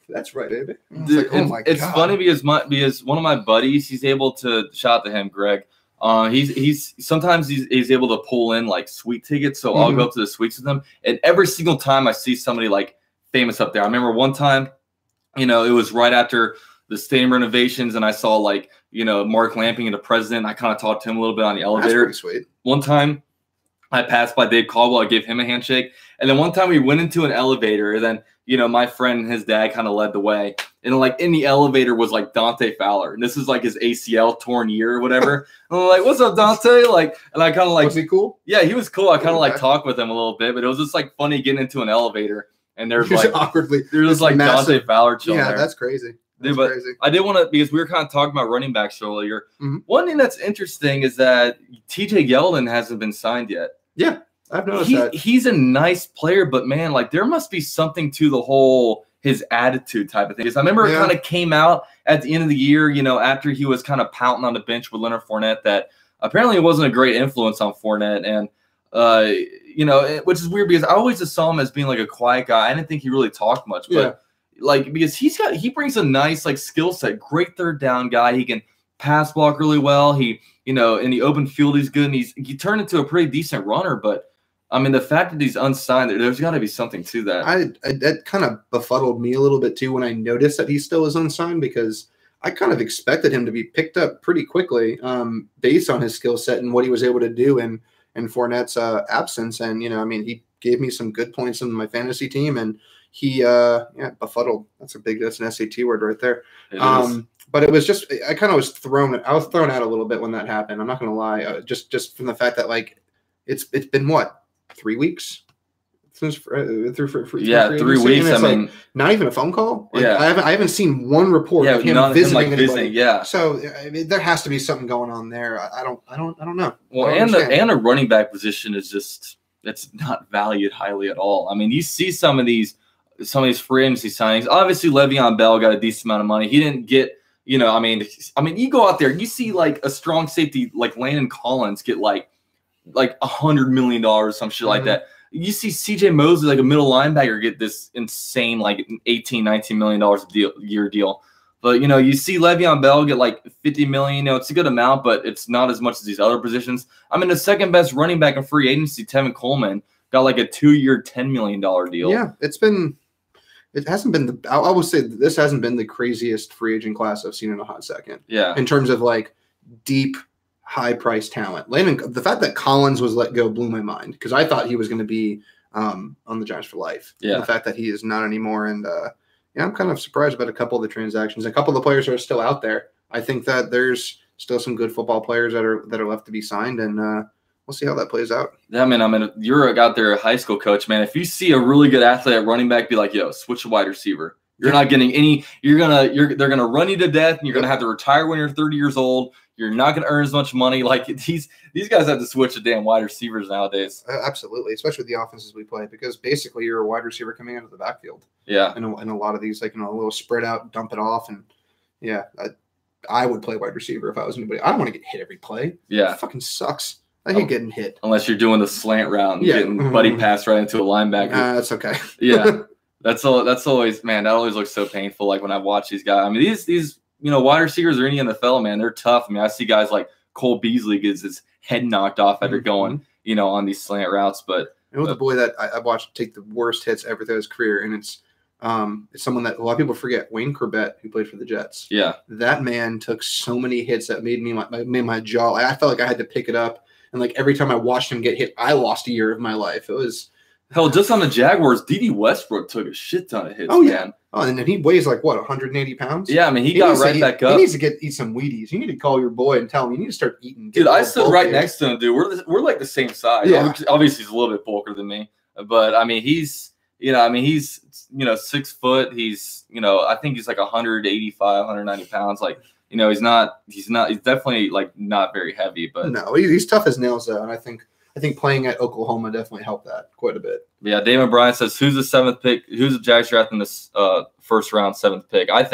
That's right, baby. Dude, oh my God. It's funny because one of my buddies, he's able to shout out to him, Greg. He's sometimes he's able to pull in like suite tickets, so I'll go up to the suites with him. And every single time I see somebody like famous up there, I remember one time, it was right after the stadium renovations, and I saw like Mark Lamping and the president. I kind of talked to him a little bit on the elevator. That's pretty sweet. One time, I passed by Dave Caldwell. I gave him a handshake. And then one time we went into an elevator, and then, my friend and his dad kind of led the way. And like in the elevator was like Dante Fowler. And this is like his ACL torn year or whatever. And I'm like, "What's up, Dante?" Like, and I kind of like, was he cool? Yeah, he was cool. I kind of like talked with him a little bit, but it was just like funny getting into an elevator. And there's like awkwardly, there's like massive Dante Fowler chilling there. Yeah, that's crazy. Dude, but crazy. I did want to, because we were kind of talking about running backs earlier. One thing that's interesting is that TJ Yeldon hasn't been signed yet. Yeah. I've noticed that. He's a nice player, but man, like there must be something to the whole his attitude type of thing. Because I remember it kind of came out at the end of the year, after he was kind of pouting on the bench with Leonard Fournette, that apparently it wasn't a great influence on Fournette. And, which is weird because I always just saw him as being like a quiet guy. I didn't think he really talked much, but like because he brings a nice like skill set, great third down guy. He can pass block really well. He, in the open field, he's good. And he turned into a pretty decent runner. But, I mean, the fact that he's unsigned, there's got to be something to that. That kind of befuddled me a little bit, too, when I noticed that he still is unsigned, because I kind of expected him to be picked up pretty quickly based on his skill set and what he was able to do in Fournette's absence. And, he gave me some good points in my fantasy team, and he befuddled. That's an SAT word right there. But it was just, I kind of was thrown out a little bit when that happened. I'm not going to lie. Just from the fact that, like, it's been what, 3 weeks since through 3 weeks. I mean, not even a phone call. Like, yeah, I haven't seen one report of him visiting anybody. Yeah. So I mean, there has to be something going on there. I don't know. Well, and the running back position is just, it's not valued highly at all. I mean, you see some of these free agency signings. Obviously, Le'Veon Bell got a decent amount of money. He didn't get, you go out there, you see like a strong safety like Landon Collins get like $100 million or some shit like that. You see CJ Mosley, like a middle linebacker, get this insane like $18-19 million year deal. But, you see Le'Veon Bell get like $50 million. It's a good amount, but it's not as much as these other positions. I mean, the second best running back in free agency, Tevin Coleman, got like a 2-year, $10 million deal. Yeah, it hasn't been I would say this hasn't been the craziest free agent class I've seen in a hot second. Yeah. In terms of like deep, high price talent. The fact that Collins was let go blew my mind, because I thought he was going to be on the Giants for life. Yeah. The fact that he is not anymore. And I'm kind of surprised about a couple of the transactions. A couple of the players are still out there. I think that there's still some good football players that are left to be signed, and we'll see how that plays out. Yeah, man. You're out there, a high school coach, man. If you see a really good athlete at running back, be like, yo, switch a wide receiver. You're not getting any. They're gonna run you to death, and you're gonna have to retire when you're 30 years old. You're not gonna earn as much money. Like these guys have to switch to damn wide receivers nowadays. Absolutely, especially with the offenses we play, because basically you're a wide receiver coming out of the backfield. Yeah, and a lot of these, like, a little spread out, dump it off, and I would play wide receiver if I was anybody. I don't want to get hit every play. Yeah, it fucking sucks. I hate getting hit. Unless you're doing the slant route and getting buddy pass right into a linebacker. That's okay. Yeah. That's always, man, that always looks so painful. Like when I watch these guys, I mean, these wide receivers are in the NFL, man. They're tough. I mean, I see guys like Cole Beasley gets his head knocked off after going, on these slant routes. But the boy that I watched take the worst hits ever throughout his career, and it's someone that a lot of people forget, Wayne Corbett, who played for the Jets. Yeah. That man took so many hits that made my jaw. I felt like I had to pick it up. And like every time I watched him get hit, I lost a year of my life. It was hell. Just on the Jaguars, D.D. Westbrook took a shit ton of hits. Oh yeah. Man. Oh, and then he weighs like what, 180 pounds? Yeah, I mean he got right back up. He needs to eat some Wheaties. You need to call your boy and tell him you need to start eating. Dude, I stood right next to him, dude. We're like the same size. Yeah. Obviously, he's a little bit bulkier than me, but I mean he's 6 foot. He's I think he's like 185, 190 pounds. Like. He's definitely like not very heavy, but no, he's tough as nails though. And I think playing at Oklahoma definitely helped that quite a bit. Yeah. Damon Bryan says, who's the 7th pick? Who's the Jags drafting this first round 7th pick? Is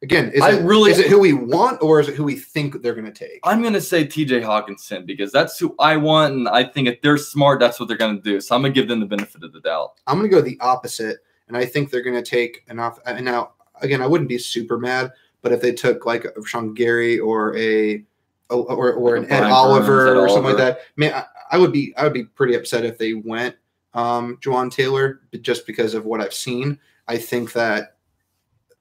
it who we want or is it who we think they're going to take? I'm going to say TJ Hawkinson because that's who I want. And I think if they're smart, that's what they're going to do. So I'm going to give them the benefit of the doubt. I'm going to go the opposite. And I think they're going to take and now again, I wouldn't be super mad. But if they took like a Sean Gary or an Ed Oliver or something like that, man, I would be pretty upset if they went Juwan Taylor just because of what I've seen. I think that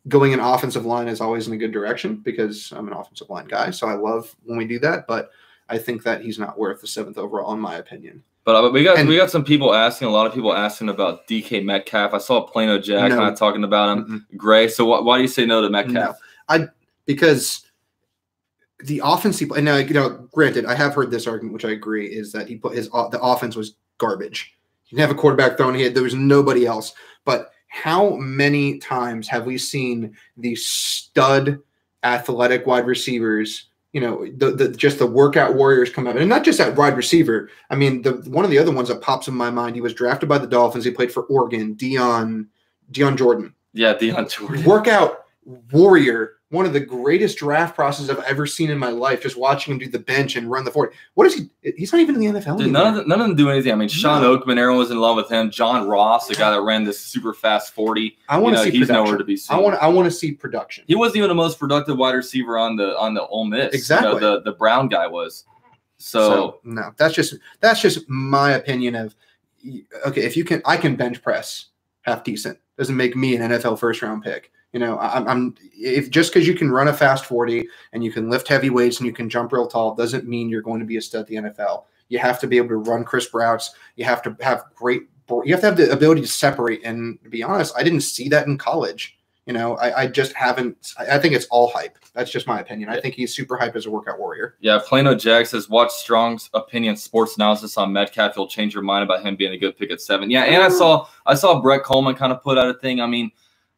going an offensive line is always in a good direction because I'm an offensive line guy, so I love when we do that. But I think that he's not worth the 7th overall, in my opinion. But we got some people asking, a lot of people asking about DK Metcalf. I saw Plano Jack kind of talking about him. Gray. So why do you say no to Metcalf? Because the offense and now granted, I have heard this argument, which I agree, is that he put the offense was garbage. He didn't have a quarterback throwing it. There was nobody else. But how many times have we seen these stud athletic wide receivers? Just the workout warriors come up, and not just at wide receiver. I mean, one of the other ones that pops in my mind. He was drafted by the Dolphins. He played for Oregon. Dion Jordan. Yeah, Dion Jordan. Workout warrior one of the greatest draft processes I've ever seen in my life, just watching him do the bench and run the 40. What is he? He's not even in the NFL Dude, anymore. none of them do anything. I mean, Sean Oakman, everyone was in love with him. John Ross, the guy that ran this super fast 40. I want to see he's production. nowhere to be seen. I want to see production. He wasn't even the most productive wide receiver on the Ole Miss. Exactly. The Brown guy was. So no, that's just my opinion of, okay, if you can, I can bench press half decent. Doesn't make me an NFL first round pick. I'm if just because you can run a fast 40 and you can lift heavy weights and you can jump real tall doesn't mean you're going to be a stud at the NFL. You have to be able to run crisp routes. You have to have the ability to separate. And to be honest, I didn't see that in college. I just haven't. I think it's all hype. That's just my opinion. I think he's super hype as a workout warrior. Yeah, Plano Jack says, watch Strong's opinion sports analysis on Metcalf. You'll change your mind about him being a good pick at 7. Yeah, and I saw Brett Coleman kind of put out a thing. I mean,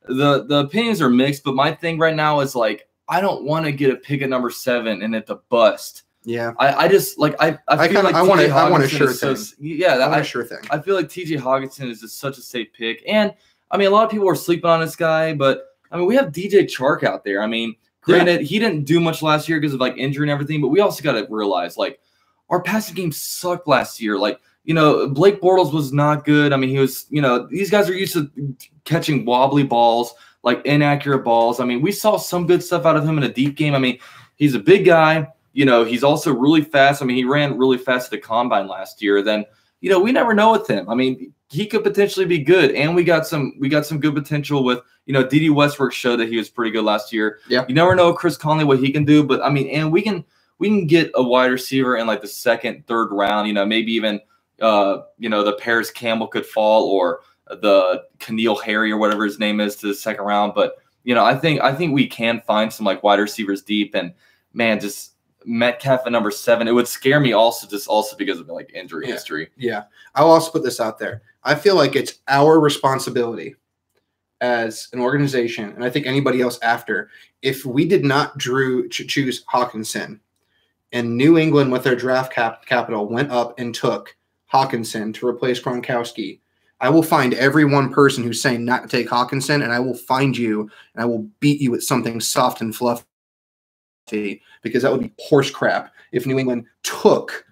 the opinions are mixed, but my thing right now is like, I don't want to get a pick at number 7 and it to bust. Yeah, I just like I want a sure thing. Yeah, I sure thing. I feel like TJ Hawkinson is just such a safe pick, and I mean a lot of people are sleeping on this guy, but I mean we have DJ Chark out there. I mean, granted he didn't do much last year because of like injury and everything, but we also got to realize like our passing game sucked last year. Like Blake Bortles was not good. I mean he was these guys are used to catching wobbly balls, like inaccurate balls. I mean we saw some good stuff out of him in a deep game. I mean he's a big guy. He's also really fast. I mean, he ran really fast at the combine last year. Then, we never know with him. I mean, he could potentially be good. And we got some good potential with, D.D. Westbrook showed that he was pretty good last year. Yeah. You never know Chris Conley, what he can do. But I mean, and we can get a wide receiver in like the second, third round, maybe even, the Paris Campbell could fall or the Keneal Harry or whatever his name is to the second round. But, I think we can find some like wide receivers deep and man, just Metcalf at number 7. It would scare me also because of like injury history. Yeah. I'll also put this out there. I feel like it's our responsibility as an organization, and I think anybody else after, if we did not choose Hawkinson and New England with their draft capital went up and took Hawkinson to replace Gronkowski, I will find every one person who's saying not to take Hawkinson, and I will find you and I will beat you with something soft and fluffy. Because that would be horse crap if New England took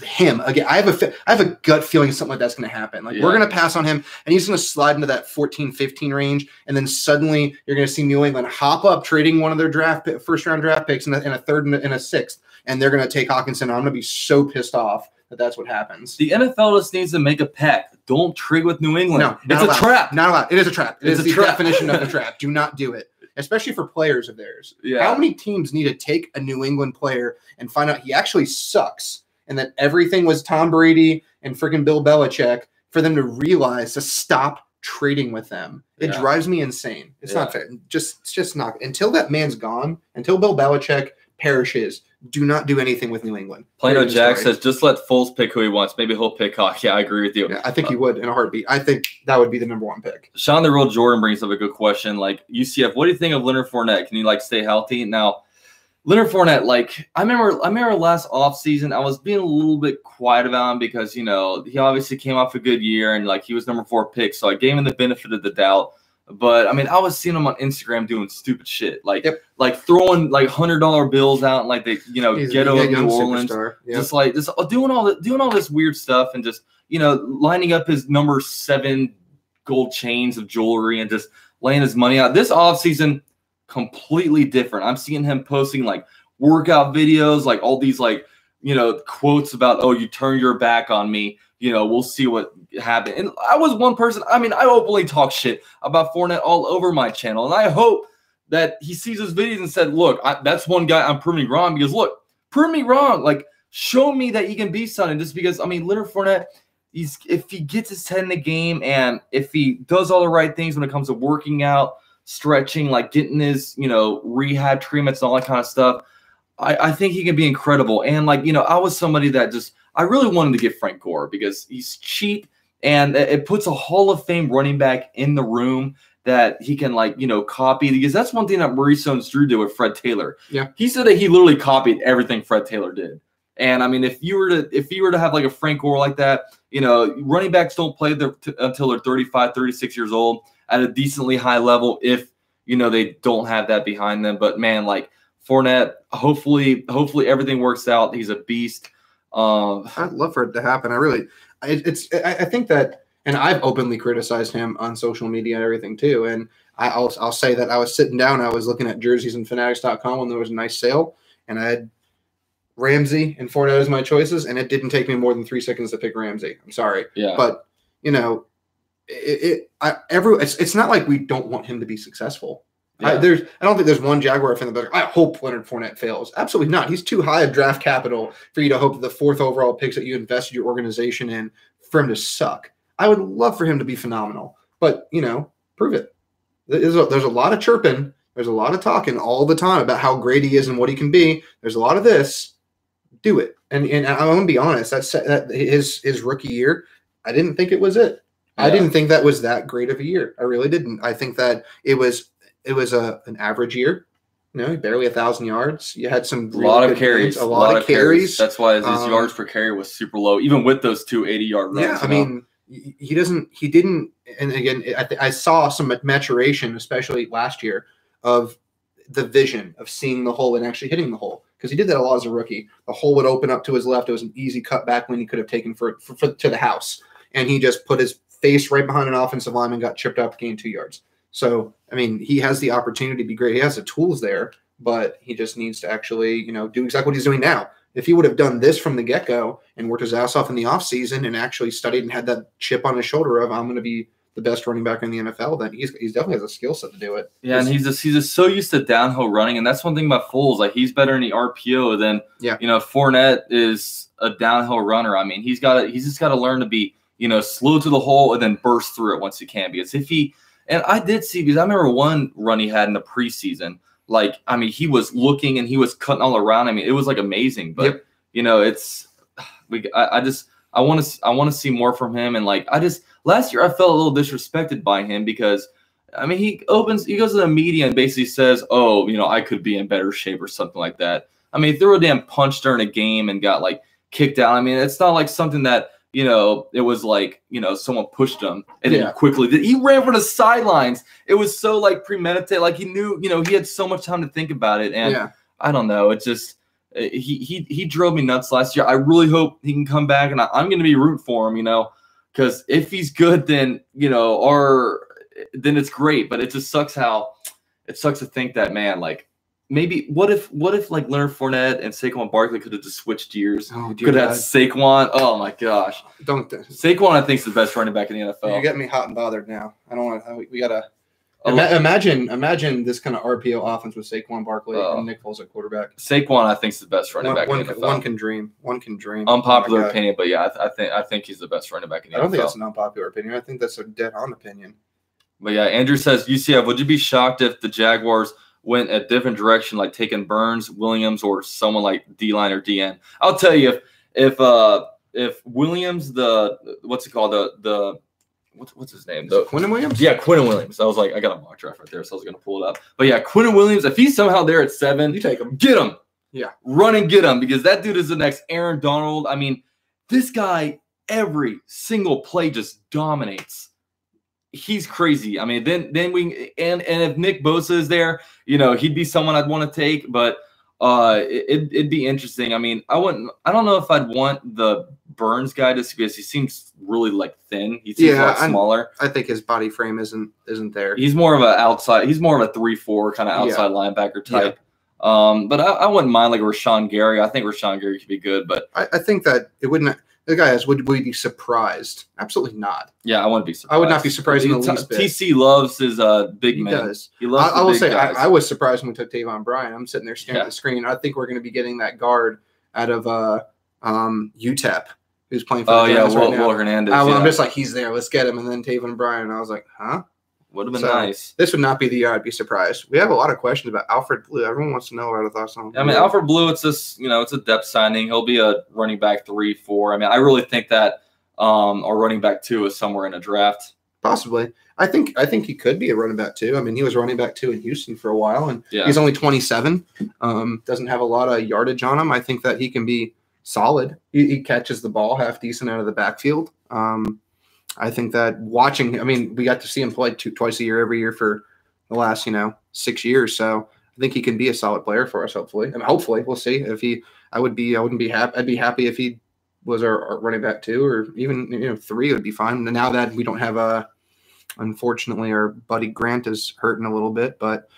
him again. I have a gut feeling something like that's going to happen. Like we're going to pass on him, and he's going to slide into that 14-15 range, and then suddenly you're going to see New England hop up, trading one of their first round draft picks in a third and a sixth, and they're going to take Hawkinson. I'm going to be so pissed off that that's what happens. The NFL just needs to make a pact. Don't trade with New England. No, it's a trap. Not allowed. It is a trap. It is the trap. definition of a trap. Do not do it. Especially for players of theirs. Yeah. How many teams need to take a New England player and find out he actually sucks and that everything was Tom Brady and freaking Bill Belichick for them to realize to stop trading with them? It drives me insane. It's not fair. It's just not. Until that man's gone, until Bill Belichick perishes, do not do anything with New England. Plano Jack says, just let Foles pick who he wants. Maybe he'll pick Hawk. Yeah, I agree with you. Yeah, I think he would in a heartbeat. I think that would be the number 1 pick. Sean the Real Jordan brings up a good question. Like, UCF, what do you think of Leonard Fournette? Can he, like, stay healthy? Now, Leonard Fournette, like, I remember last offseason, I was being a little bit quiet about him because, he obviously came off a good year and, like, he was number 4 pick. So I gave him the benefit of the doubt. But I mean, I was seeing him on Instagram doing stupid shit, like throwing like $100 bills out, and like they, ghetto of New Orleans, just doing all this weird stuff, and just lining up his number 7 gold chains of jewelry and just laying his money out. This offseason, completely different. I'm seeing him posting like workout videos, like all these like quotes about, oh, you turn your back on me. We'll see what happened. And I was one person. I mean, I openly talk shit about Fournette all over my channel. And I hope that he sees his videos and said, look, that's one guy I'm proving wrong because, look, prove me wrong. Like, show me that he can be something. Just because, I mean, Leonard Fournette, if he gets his head in the game and if he does all the right things when it comes to working out, stretching, like getting his, rehab treatments and all that kind of stuff, I think he can be incredible. And, like, I was somebody that I really wanted to get Frank Gore because he's cheap and it puts a Hall of Fame running back in the room that he can copy, because that's one thing that Maurice Jones-Drew did with Fred Taylor. Yeah. He said that he literally copied everything Fred Taylor did. And I mean, if you were to have like a Frank Gore like that, running backs don't play until they're 35, 36 years old at a decently high level if they don't have that behind them. But man, like Fournette, hopefully everything works out. He's a beast. I'd love for it to happen. I think that, and I've openly criticized him on social media and everything too. And I'll say that I was sitting down, I was looking at jerseys and fanatics.com when there was a nice sale, and I had Ramsey and Fournette as my choices, and it didn't take me more than 3 seconds to pick Ramsey. I'm sorry. Yeah. But, it's not like we don't want him to be successful. Yeah. I don't think there's one Jaguar fan that's like, I hope Leonard Fournette fails. Absolutely not. He's too high of draft capital for you to hope that the 4th overall picks that you invested your organization in for him to suck. I would love for him to be phenomenal, but prove it. There's a lot of chirping. There's a lot of talking all the time about how great he is and what he can be. There's a lot of this. Do it. And I'm going to be honest. That his rookie year, I didn't think it was it. Yeah. I didn't think that was that great of a year. I really didn't. I think that it was an average year. Barely 1,000 yards. You had some a lot of carries. A lot of carries. That's why his yards per carry was super low, even with those 2 80-yard runs. Yeah, I mean, he didn't. And again, I saw some maturation, especially last year, of the vision of seeing the hole and actually hitting the hole, because he did that a lot as a rookie. The hole would open up to his left. It was an easy cut back when he could have taken for to the house, and he just put his face right behind an offensive lineman, got chipped up, gained 2 yards. So, I mean, he has the opportunity to be great. He has the tools there, but he just needs to actually, do exactly what he's doing now. If he would have done this from the get-go and worked his ass off in the offseason and actually studied and had that chip on his shoulder of, I'm going to be the best running back in the NFL, then he's definitely has a skill set to do it. Yeah, and he's just so used to downhill running, and that's one thing about Foles. Like, he's better in the RPO than Fournette is a downhill runner. I mean, he's just got to learn to be slow to the hole and then burst through it once he can. Because and I did see, because I remember one run he had in the preseason. Like, I mean, he was looking and he was cutting all around. I mean, it was like amazing. But I want to see more from him. And like, last year I felt a little disrespected by him because, I mean, he goes to the media and basically says, "Oh, I could be in better shape" or something like that. I mean, he threw a damn punch during a game and got like kicked out. I mean, it's not like something that. It was like, someone pushed him and then quickly he ran for the sidelines. It was so like premeditated. Like he knew, he had so much time to think about it. And I don't know. It's just, he drove me nuts last year. I really hope he can come back, and I'm going to be rooting for him, because if he's good, then, then it's great. But it just sucks to think that, man, like, maybe what if like Leonard Fournette and Saquon Barkley could have just switched gears? Oh, could have had Saquon. Oh my gosh, Saquon I think is the best running back in the NFL. You're getting me hot and bothered now. I don't want. We gotta imagine this kind of RPO offense with Saquon Barkley and Nick Foles at quarterback. Saquon I think is the best running back in the NFL. One can dream. Unpopular opinion, but yeah, I think he's the best running back in the NFL. I don't think that's an unpopular opinion. I think that's a dead on opinion. But yeah, Andrew says, UCF, would you be shocked if the Jaguars went a different direction, like taking Burns, Williams, or someone like D-line or DN? I'll tell you, if Williams, what's it called, what's his name? Quinnen Williams? Yeah, Quinnen Williams. I was like, I got a mock draft right there, so I was going to pull it up. But yeah, Quinnen Williams, if he's somehow there at 7, you take him. Get him. Yeah. Run and get him, because that dude is the next Aaron Donald. I mean, this guy, every single play just dominates. He's crazy. I mean, then if Nick Bosa is there, he'd be someone I'd want to take, but it'd be interesting. I mean, I don't know if I'd want the Burns guy just because he seems really like thin. He seems a lot smaller. I think his body frame isn't there. He's more of a 3-4 kind of outside linebacker type. Yeah. But I wouldn't mind like Rashawn Gary. I think Rashawn Gary could be good, but I think that it wouldn't. The guy asks, would we be surprised? Absolutely not. Yeah, I wouldn't be surprised. I would not be surprised in the least bit. TC loves his big men. He does. He loves I will say, I was surprised when we took Taven Bryan. I'm sitting there staring at the screen. I think we're going to be getting that guard out of UTEP, who's playing for the Giants right now. Will Hernandez. I'm just like, he's there. Let's get him. And then Taven Bryan. I was like, huh? Would have been nice. This would not be the year I'd be surprised. We have a lot of questions about Alfred Blue. Everyone wants to know our thoughts on him. I mean, Alfred Blue, it's just, it's a depth signing. He'll be a running back 3-4. I mean, I really think that our running back 2 is somewhere in a draft. Possibly. I think he could be a running back 2. I mean, he was running back 2 in Houston for a while, and he's only 27. Doesn't have a lot of yardage on him. I think that he can be solid. He catches the ball half decent out of the backfield. I think that watching, I mean, we got to see him play twice a year, every year for the last, 6 years. So I think he can be a solid player for us. Hopefully, and hopefully we'll see if he. I wouldn't be happy. I'd be happy if he was our running back 2 or even 3 would be fine. And now that we don't have unfortunately our buddy Grant is hurting a little bit, but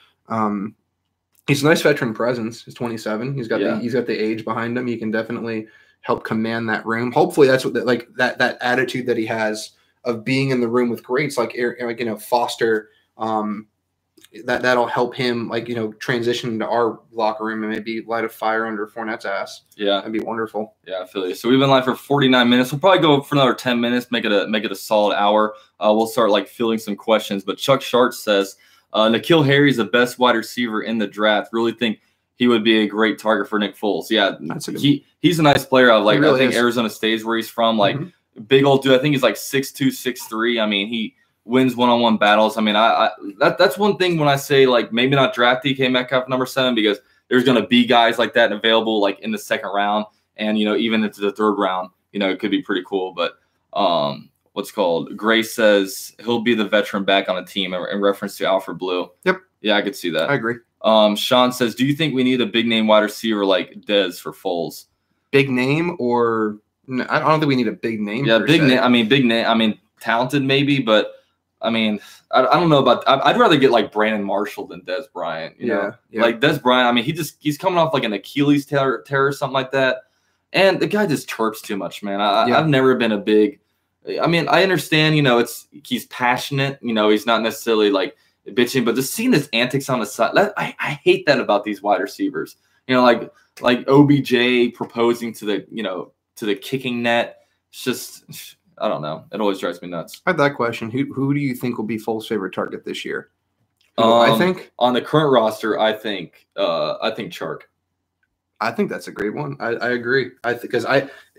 he's a nice veteran presence. He's 27. He's got the age behind him. He can definitely help command that room. Hopefully that's what that attitude that he has of being in the room with greats like Foster. That'll help him transition into our locker room and maybe light a fire under Fournette's ass. Yeah, that'd be wonderful. Yeah, I feel you. So we've been live for 49 minutes. We'll probably go for another 10 minutes, make it a solid hour. We'll start fielding some questions. But Chuck Sharp says N'Keal Harry is the best wide receiver in the draft. Really think he would be a great target for Nick Foles. Yeah, he's a nice player. I think Arizona State is where he's from. Big old dude. I think he's 6'2", 6'3". I mean, he wins one-on-one battles. I mean, that's one thing when I say maybe not draft DK Metcalf number 7 because there's going to be guys like that available in the second round and even into the third round. It could be pretty cool. But Gray says he'll be the veteran back on the team in reference to Alfred Blue. Yep. Yeah, I could see that. I agree. Sean says, do you think we need a big name wide receiver like Dez for Foles? Big name or I don't think we need a big name. Yeah, big name. I mean, big name. I mean, talented maybe, but. I mean, I don't know about. I'd rather get Brandon Marshall than Dez Bryant. You know? Dez Bryant. I mean, he's coming off an Achilles tear or something like that, and the guy just chirps too much, man. I've never been a big. I mean, I understand. He's passionate. He's not necessarily bitching, but just seeing his antics on the side, I hate that about these wide receivers. Like OBJ proposing to the kicking net. It's just. I don't know. It always drives me nuts. I had that question. Who do you think will be Foles' favorite target this year? I think on the current roster, I think Chark. I think that's a great one. I agree. Because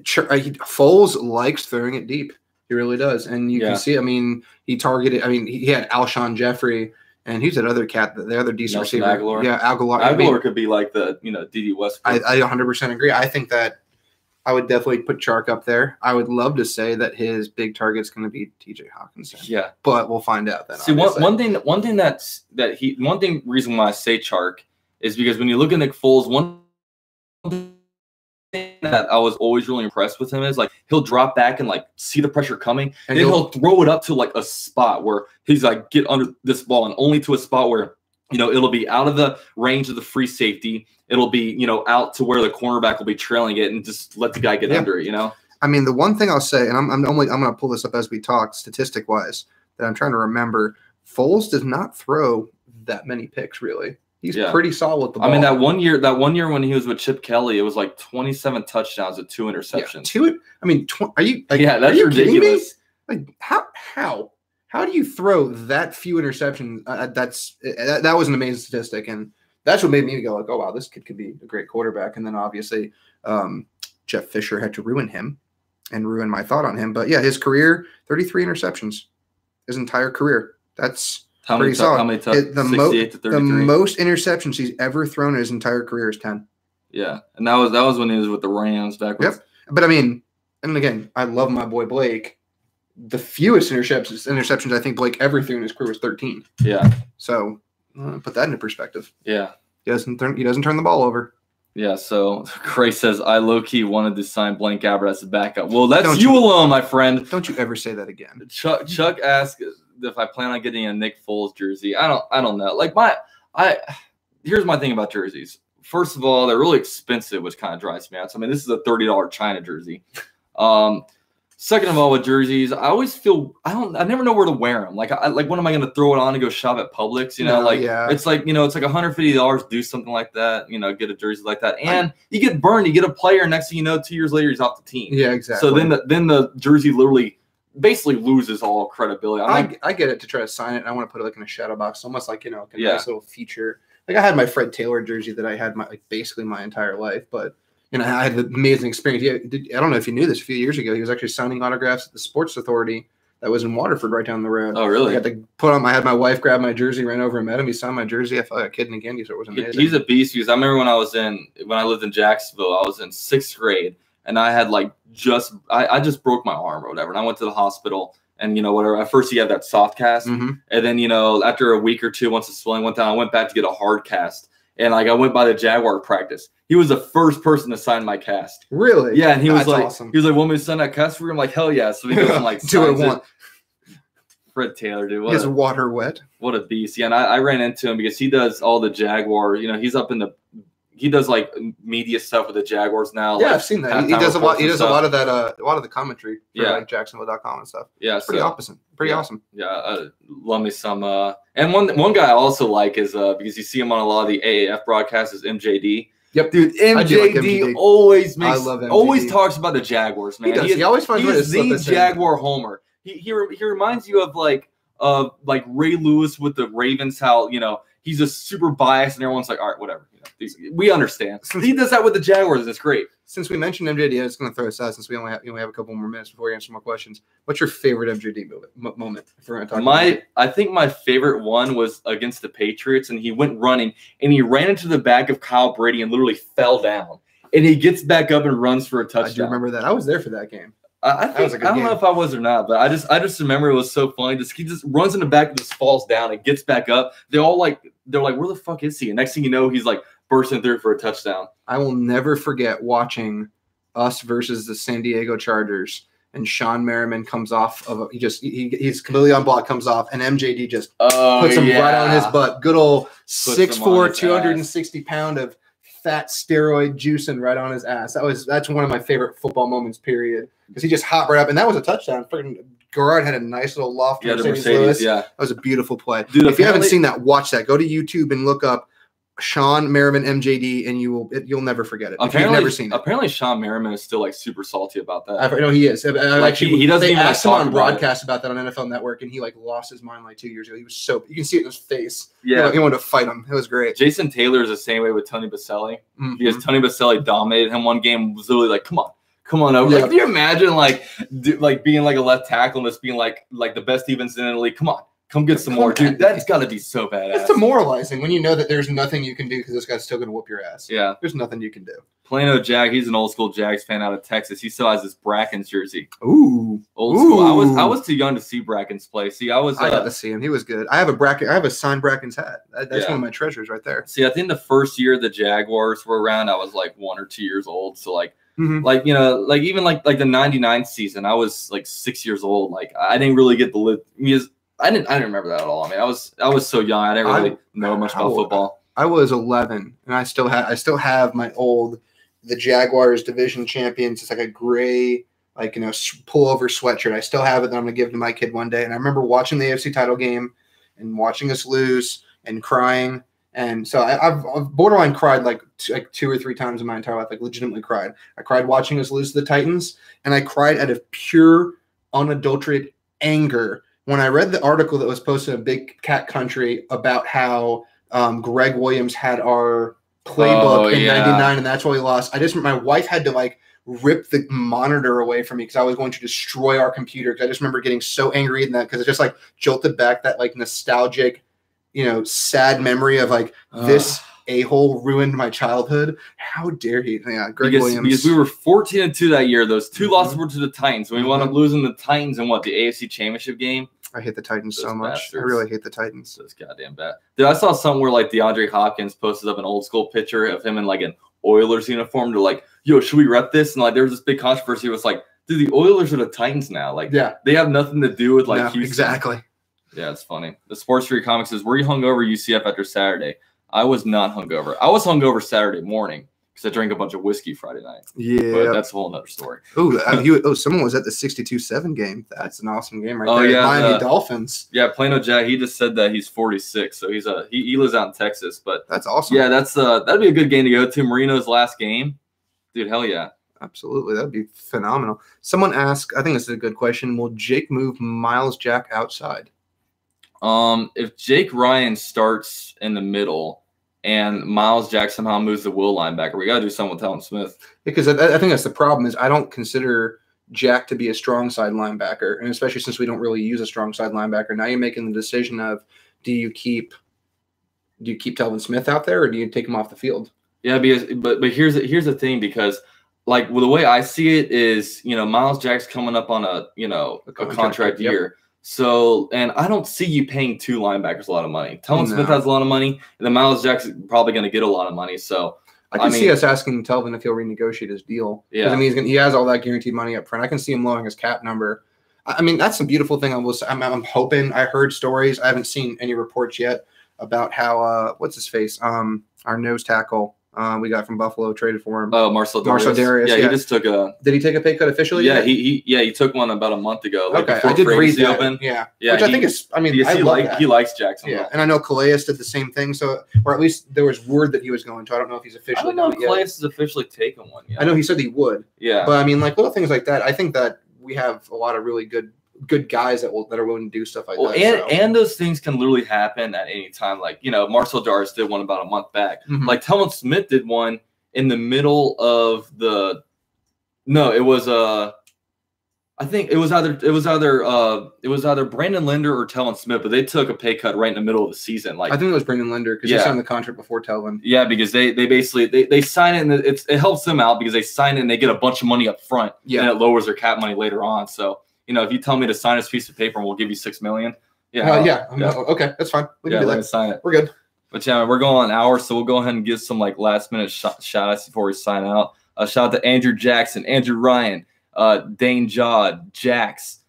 Foles likes throwing it deep. He really does, and you can see. I mean, he targeted. I mean, he had Alshon Jeffrey, and who's that other cat? The other decent receiver. Aguilar. Yeah, Aguilar. Aguilar could be the D.D. Westbrook. I 100% agree. I think that. I would definitely put Chark up there. I would love to say that his big target's going to be T.J. Hawkinson. Yeah, but we'll find out then. See, one reason why I say Chark is because when you look at Nick Foles, one thing that I was always really impressed with him is he'll drop back and see the pressure coming, and then he'll throw it up to a spot where he's get under this ball and only to a spot where. It'll be out of the range of the free safety. It'll be, out to where the cornerback will be trailing it and just let the guy get under it, I mean, the one thing I'll say, and I'm going to pull this up as we talk, statistic-wise, that I'm trying to remember, Foles does not throw that many picks, really. He's pretty solid with the ball. I mean, that one year when he was with Chip Kelly, it was 27 touchdowns with 2 interceptions. Are you? That's ridiculous. How do you throw that few interceptions? That was an amazing statistic, and that's what made me go oh wow, this kid could be a great quarterback. And then obviously, Jeff Fisher had to ruin him and ruin my thought on him. But yeah, his career 33 interceptions, his entire career. That's pretty solid. How many touchdowns? 68 to 33. The most interceptions he's ever thrown in his entire career is 10. Yeah, and that was when he was with the Rams back. Yep, but I mean, and again, I love my boy Blake. The fewest interceptions I think Blake ever threw in his career was 13. Yeah. So put that into perspective. Yeah. He doesn't turn the ball over. Yeah. So Cray says I low key wanted to sign Blaine Gabbert as a backup. Well, that's you alone, my friend. Don't you ever say that again. Chuck asked if I plan on getting a Nick Foles jersey. I don't know. Here's my thing about jerseys. First of all, they're really expensive, which kind of drives me out. So, I mean, this is a $30 China jersey. Second of all, with jerseys, I always feel I never know where to wear them. When am I going to throw it on and go shop at Publix? It's it's $150 to do something like that. Get a jersey like that, and you get burned. You get a player. Next thing you know, 2 years later, he's off the team. Yeah, exactly. So then the jersey literally basically loses all credibility. I get it to try to sign it, and I want to put it in a shadow box, almost a nice little feature. I had my Fred Taylor jersey that I had basically my entire life, but. I had an amazing experience. I don't know if you knew this. A few years ago, he was actually signing autographs at the Sports Authority that was in Waterford, right down the road. Oh, really? I had to I had my wife grab my jersey, ran over and met him. He signed my jersey. I felt like a kid in a candy store. It was amazing. He's a beast. Because I remember when I lived in Jacksonville, I was in 6th grade, and I had I just broke my arm or whatever, and I went to the hospital, and whatever. At first, he had that soft cast, and then after a week or two, once the swelling went down, I went back to get a hard cast, and I went by the Jaguar practice. He was the first person to sign my cast. Really? Yeah, and he was awesome. Want me to sign that cast for him? I'm like, hell yeah! So he goes and do it once. Fred Taylor, dude. His water wet. What a beast! Yeah, and I ran into him because he does all the Jaguar. He's up in he does media stuff with the Jaguars now. Yeah, I've seen that. He does a lot. He does a lot of that. A lot of the commentary for Jacksonville.com and stuff. Yeah, it's pretty awesome. Pretty awesome. Yeah, love me some. And one guy I also like is because you see him on a lot of the AAF broadcasts is MJD. Yep, dude. MJD always talks about the Jaguars, man. He always finds ways to slip the Jaguar homer. He reminds you of Ray Lewis with the Ravens. How he's just super biased, and everyone's like, all right, whatever. We understand. He does that with the Jaguars, and it's great. Since we mentioned MJD, I'm just going to throw this out since we only have a couple more minutes before we answer more questions. What's your favorite MJD moment? If we're going to talk I think my favorite one was against the Patriots, and he went running, and he ran into the back of Kyle Brady and literally fell down. And he gets back up and runs for a touchdown. I do remember that. I was there for that game. I don't know if I was or not, but I just remember it was so funny. He just runs in the back and just falls down and gets back up. They're like, where the fuck is he? And next thing you know, he's bursting through for a touchdown. I will never forget watching us versus the San Diego Chargers, and Sean Merriman comes off of he's completely unblocked, comes off, and MJD just puts him right on his butt. Good old 6'4", 260-pound of fat steroid juicing right on his ass. That's one of my favorite football moments, period. Because he just hopped right up, and that was a touchdown. Freaking Garrard had a nice little loft. Yeah, the Mercedes. Yeah, that was a beautiful play. Dude, if you haven't seen that, watch that. Go to YouTube and look up Sean Merriman MJD, and you'll never forget it. If you've never seen it. Apparently, Sean Merriman is still super salty about that. I know he is. Actually, he doesn't. They even asked him on broadcast about that on NFL Network, and he lost his mind 2 years ago. He was so you can see it in his face. Yeah, he wanted to fight him. It was great. Jason Taylor is the same way with Tony Baselli because Tony Baselli dominated him one game. Was literally come on over. Can you imagine being a left tackle and just being like the best defense in the league? Come get some more, dude. That's got to be so badass. It's demoralizing when you know that there's nothing you can do because this guy's still going to whoop your ass. Yeah. There's nothing you can do. Plano Jag, he's an old school Jags fan out of Texas. He still has his Brackens jersey. Ooh. Old school. I was too young to see Brackens play. See, I got to see him. He was good. I have a signed Brackens hat. That's one of my treasures right there. See, I think the first year the Jaguars were around, I was 1 or 2 years old. So even the 99 season, I was 6 years old. I didn't really get I didn't remember that at all. I mean, I was so young. I didn't really know much about football. I was 11, and I still have my the Jaguars division champions. It's a gray pullover sweatshirt. I still have it that I'm gonna give to my kid one day. And I remember watching the AFC title game and watching us lose and crying. And so I've borderline cried 2 or 3 times in my entire life. Legitimately cried. I cried watching us lose to the Titans, and I cried out of pure, unadulterated anger when I read the article that was posted in Big Cat Country about how Greg Williams had our playbook in '99, and that's why we lost. My wife had to rip the monitor away from me because I was going to destroy our computer. Because I just remember getting so angry in that because it just jolted back that nostalgic, sad memory of this a-hole ruined my childhood. How dare he? Yeah, Greg Williams. Because we were 14-2 that year. Those 2 losses were to the Titans. We wound up losing the Titans in the AFC Championship game. I hate the Titans so much. Bastards. I really hate the Titans. That's goddamn bad. Dude, I saw something where DeAndre Hopkins posted up an old school picture of him in an Oilers uniform. They're yo, should we rep this? And there was this big controversy. It was dude, the Oilers are the Titans now. They have nothing to do with Houston. Exactly. Yeah, it's funny. The Sports Free Comics says, were you hungover UCF after Saturday? I was not hungover. I was hungover Saturday morning because I drank a bunch of whiskey Friday night. Yeah. But that's a whole other story. Someone was at the 62-7 game. That's an awesome game right there. Yeah, Miami Dolphins. Yeah, Plano Jack, he just said that he's 46, so he lives out in Texas. But that's awesome. Yeah, that'd be a good game to go to. Marino's last game. Dude, hell yeah. Absolutely. That'd be phenomenal. Someone asked, I think this is a good question, will Jake move Miles Jack outside? If Jake Ryan starts in the middle and Miles Jack somehow moves the will linebacker, we got to do something with Talon Smith. Because I think that's the problem is I don't consider Jack to be a strong side linebacker, and especially since we don't really use a strong side linebacker. Now you're making the decision of do you keep Talon Smith out there or do you take him off the field? Yeah, but here's the thing, because like the way I see it is, Miles Jack's coming up on a contract year. Yep. So, and I don't see you paying 2 linebackers a lot of money. Telvin Smith has a lot of money, and then Miles Jack's probably going to get a lot of money. So, I can see us asking Telvin if he'll renegotiate his deal. Yeah. I mean, he has all that guaranteed money up front. I can see him lowering his cap number. I mean, that's a beautiful thing. I'm hoping. I heard stories. I haven't seen any reports yet about how what's his face? Our nose tackle we got from Buffalo traded for him. Oh, Marcel Darius. Yeah, he just took a. Did he take a pay cut officially? Yeah, he took one about a month ago. Like okay, I did read that. Open. Yeah, which I think is. I mean, he likes Jackson. Yeah, and I know Calais did the same thing. So, or at least there was word that he was going to. I don't know if he's officially. I don't know if Calais has officially taken one yet. I know he said he would. Yeah, but I mean, like little things like that. I think that we have a lot of really good guys that are willing to do stuff like that. And those things can literally happen at any time. Like, Marcel Darius did one about a month back. Mm-hmm. Like Telvin Smith did one in the middle of I think it was either Brandon Linder or Telvin Smith, but they took a pay cut right in the middle of the season. Like I think it was Brandon Linder because he signed the contract before Telvin. Yeah, because they basically they sign it and it helps them out because they sign it and they get a bunch of money up front. Yeah, and it lowers their cap money later on. So if you tell me to sign this piece of paper and we'll give you $6 million. Okay, that's fine. We can do that. Sign it. We're good. But yeah, we're going on an hour, so we'll go ahead and give some last minute shout outs before we sign out. Shout out to Andrew Jackson, Andrew Ryan, Dane Jod, Jax,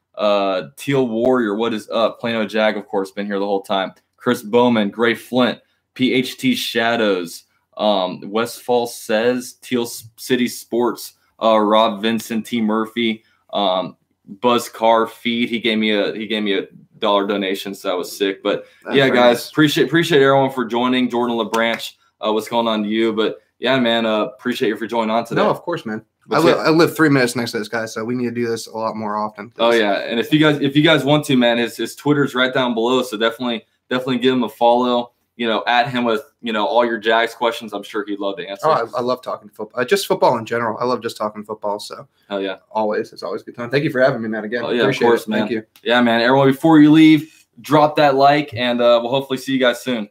Teal Warrior, what is up? Plano Jag, of course, been here the whole time. Chris Bowman, Gray Flint, PHT Shadows, Westfall Says, Teal City Sports, Rob Vincent, T Murphy, Buzz Carr Feed. He gave me a $1 donation, so that was sick. But yeah, guys, appreciate everyone for joining. Jordan LeBranch, what's going on to you? But yeah, man, appreciate you for joining on today. No, of course, man. I live 3 minutes next to this guy, so we need to do this a lot more often. Oh yeah, and if you guys want to, man, his Twitter's right down below, so definitely give him a follow. At him with all your Jags questions. I'm sure he'd love to answer. Oh, I love talking football. Just football in general. I love just talking football. So hell yeah, it's always a good time. Thank you for having me, man. Again, oh, yeah, appreciate of course, it. Man. Thank you. Yeah, man. Everyone, before you leave, drop that like, and we'll hopefully see you guys soon.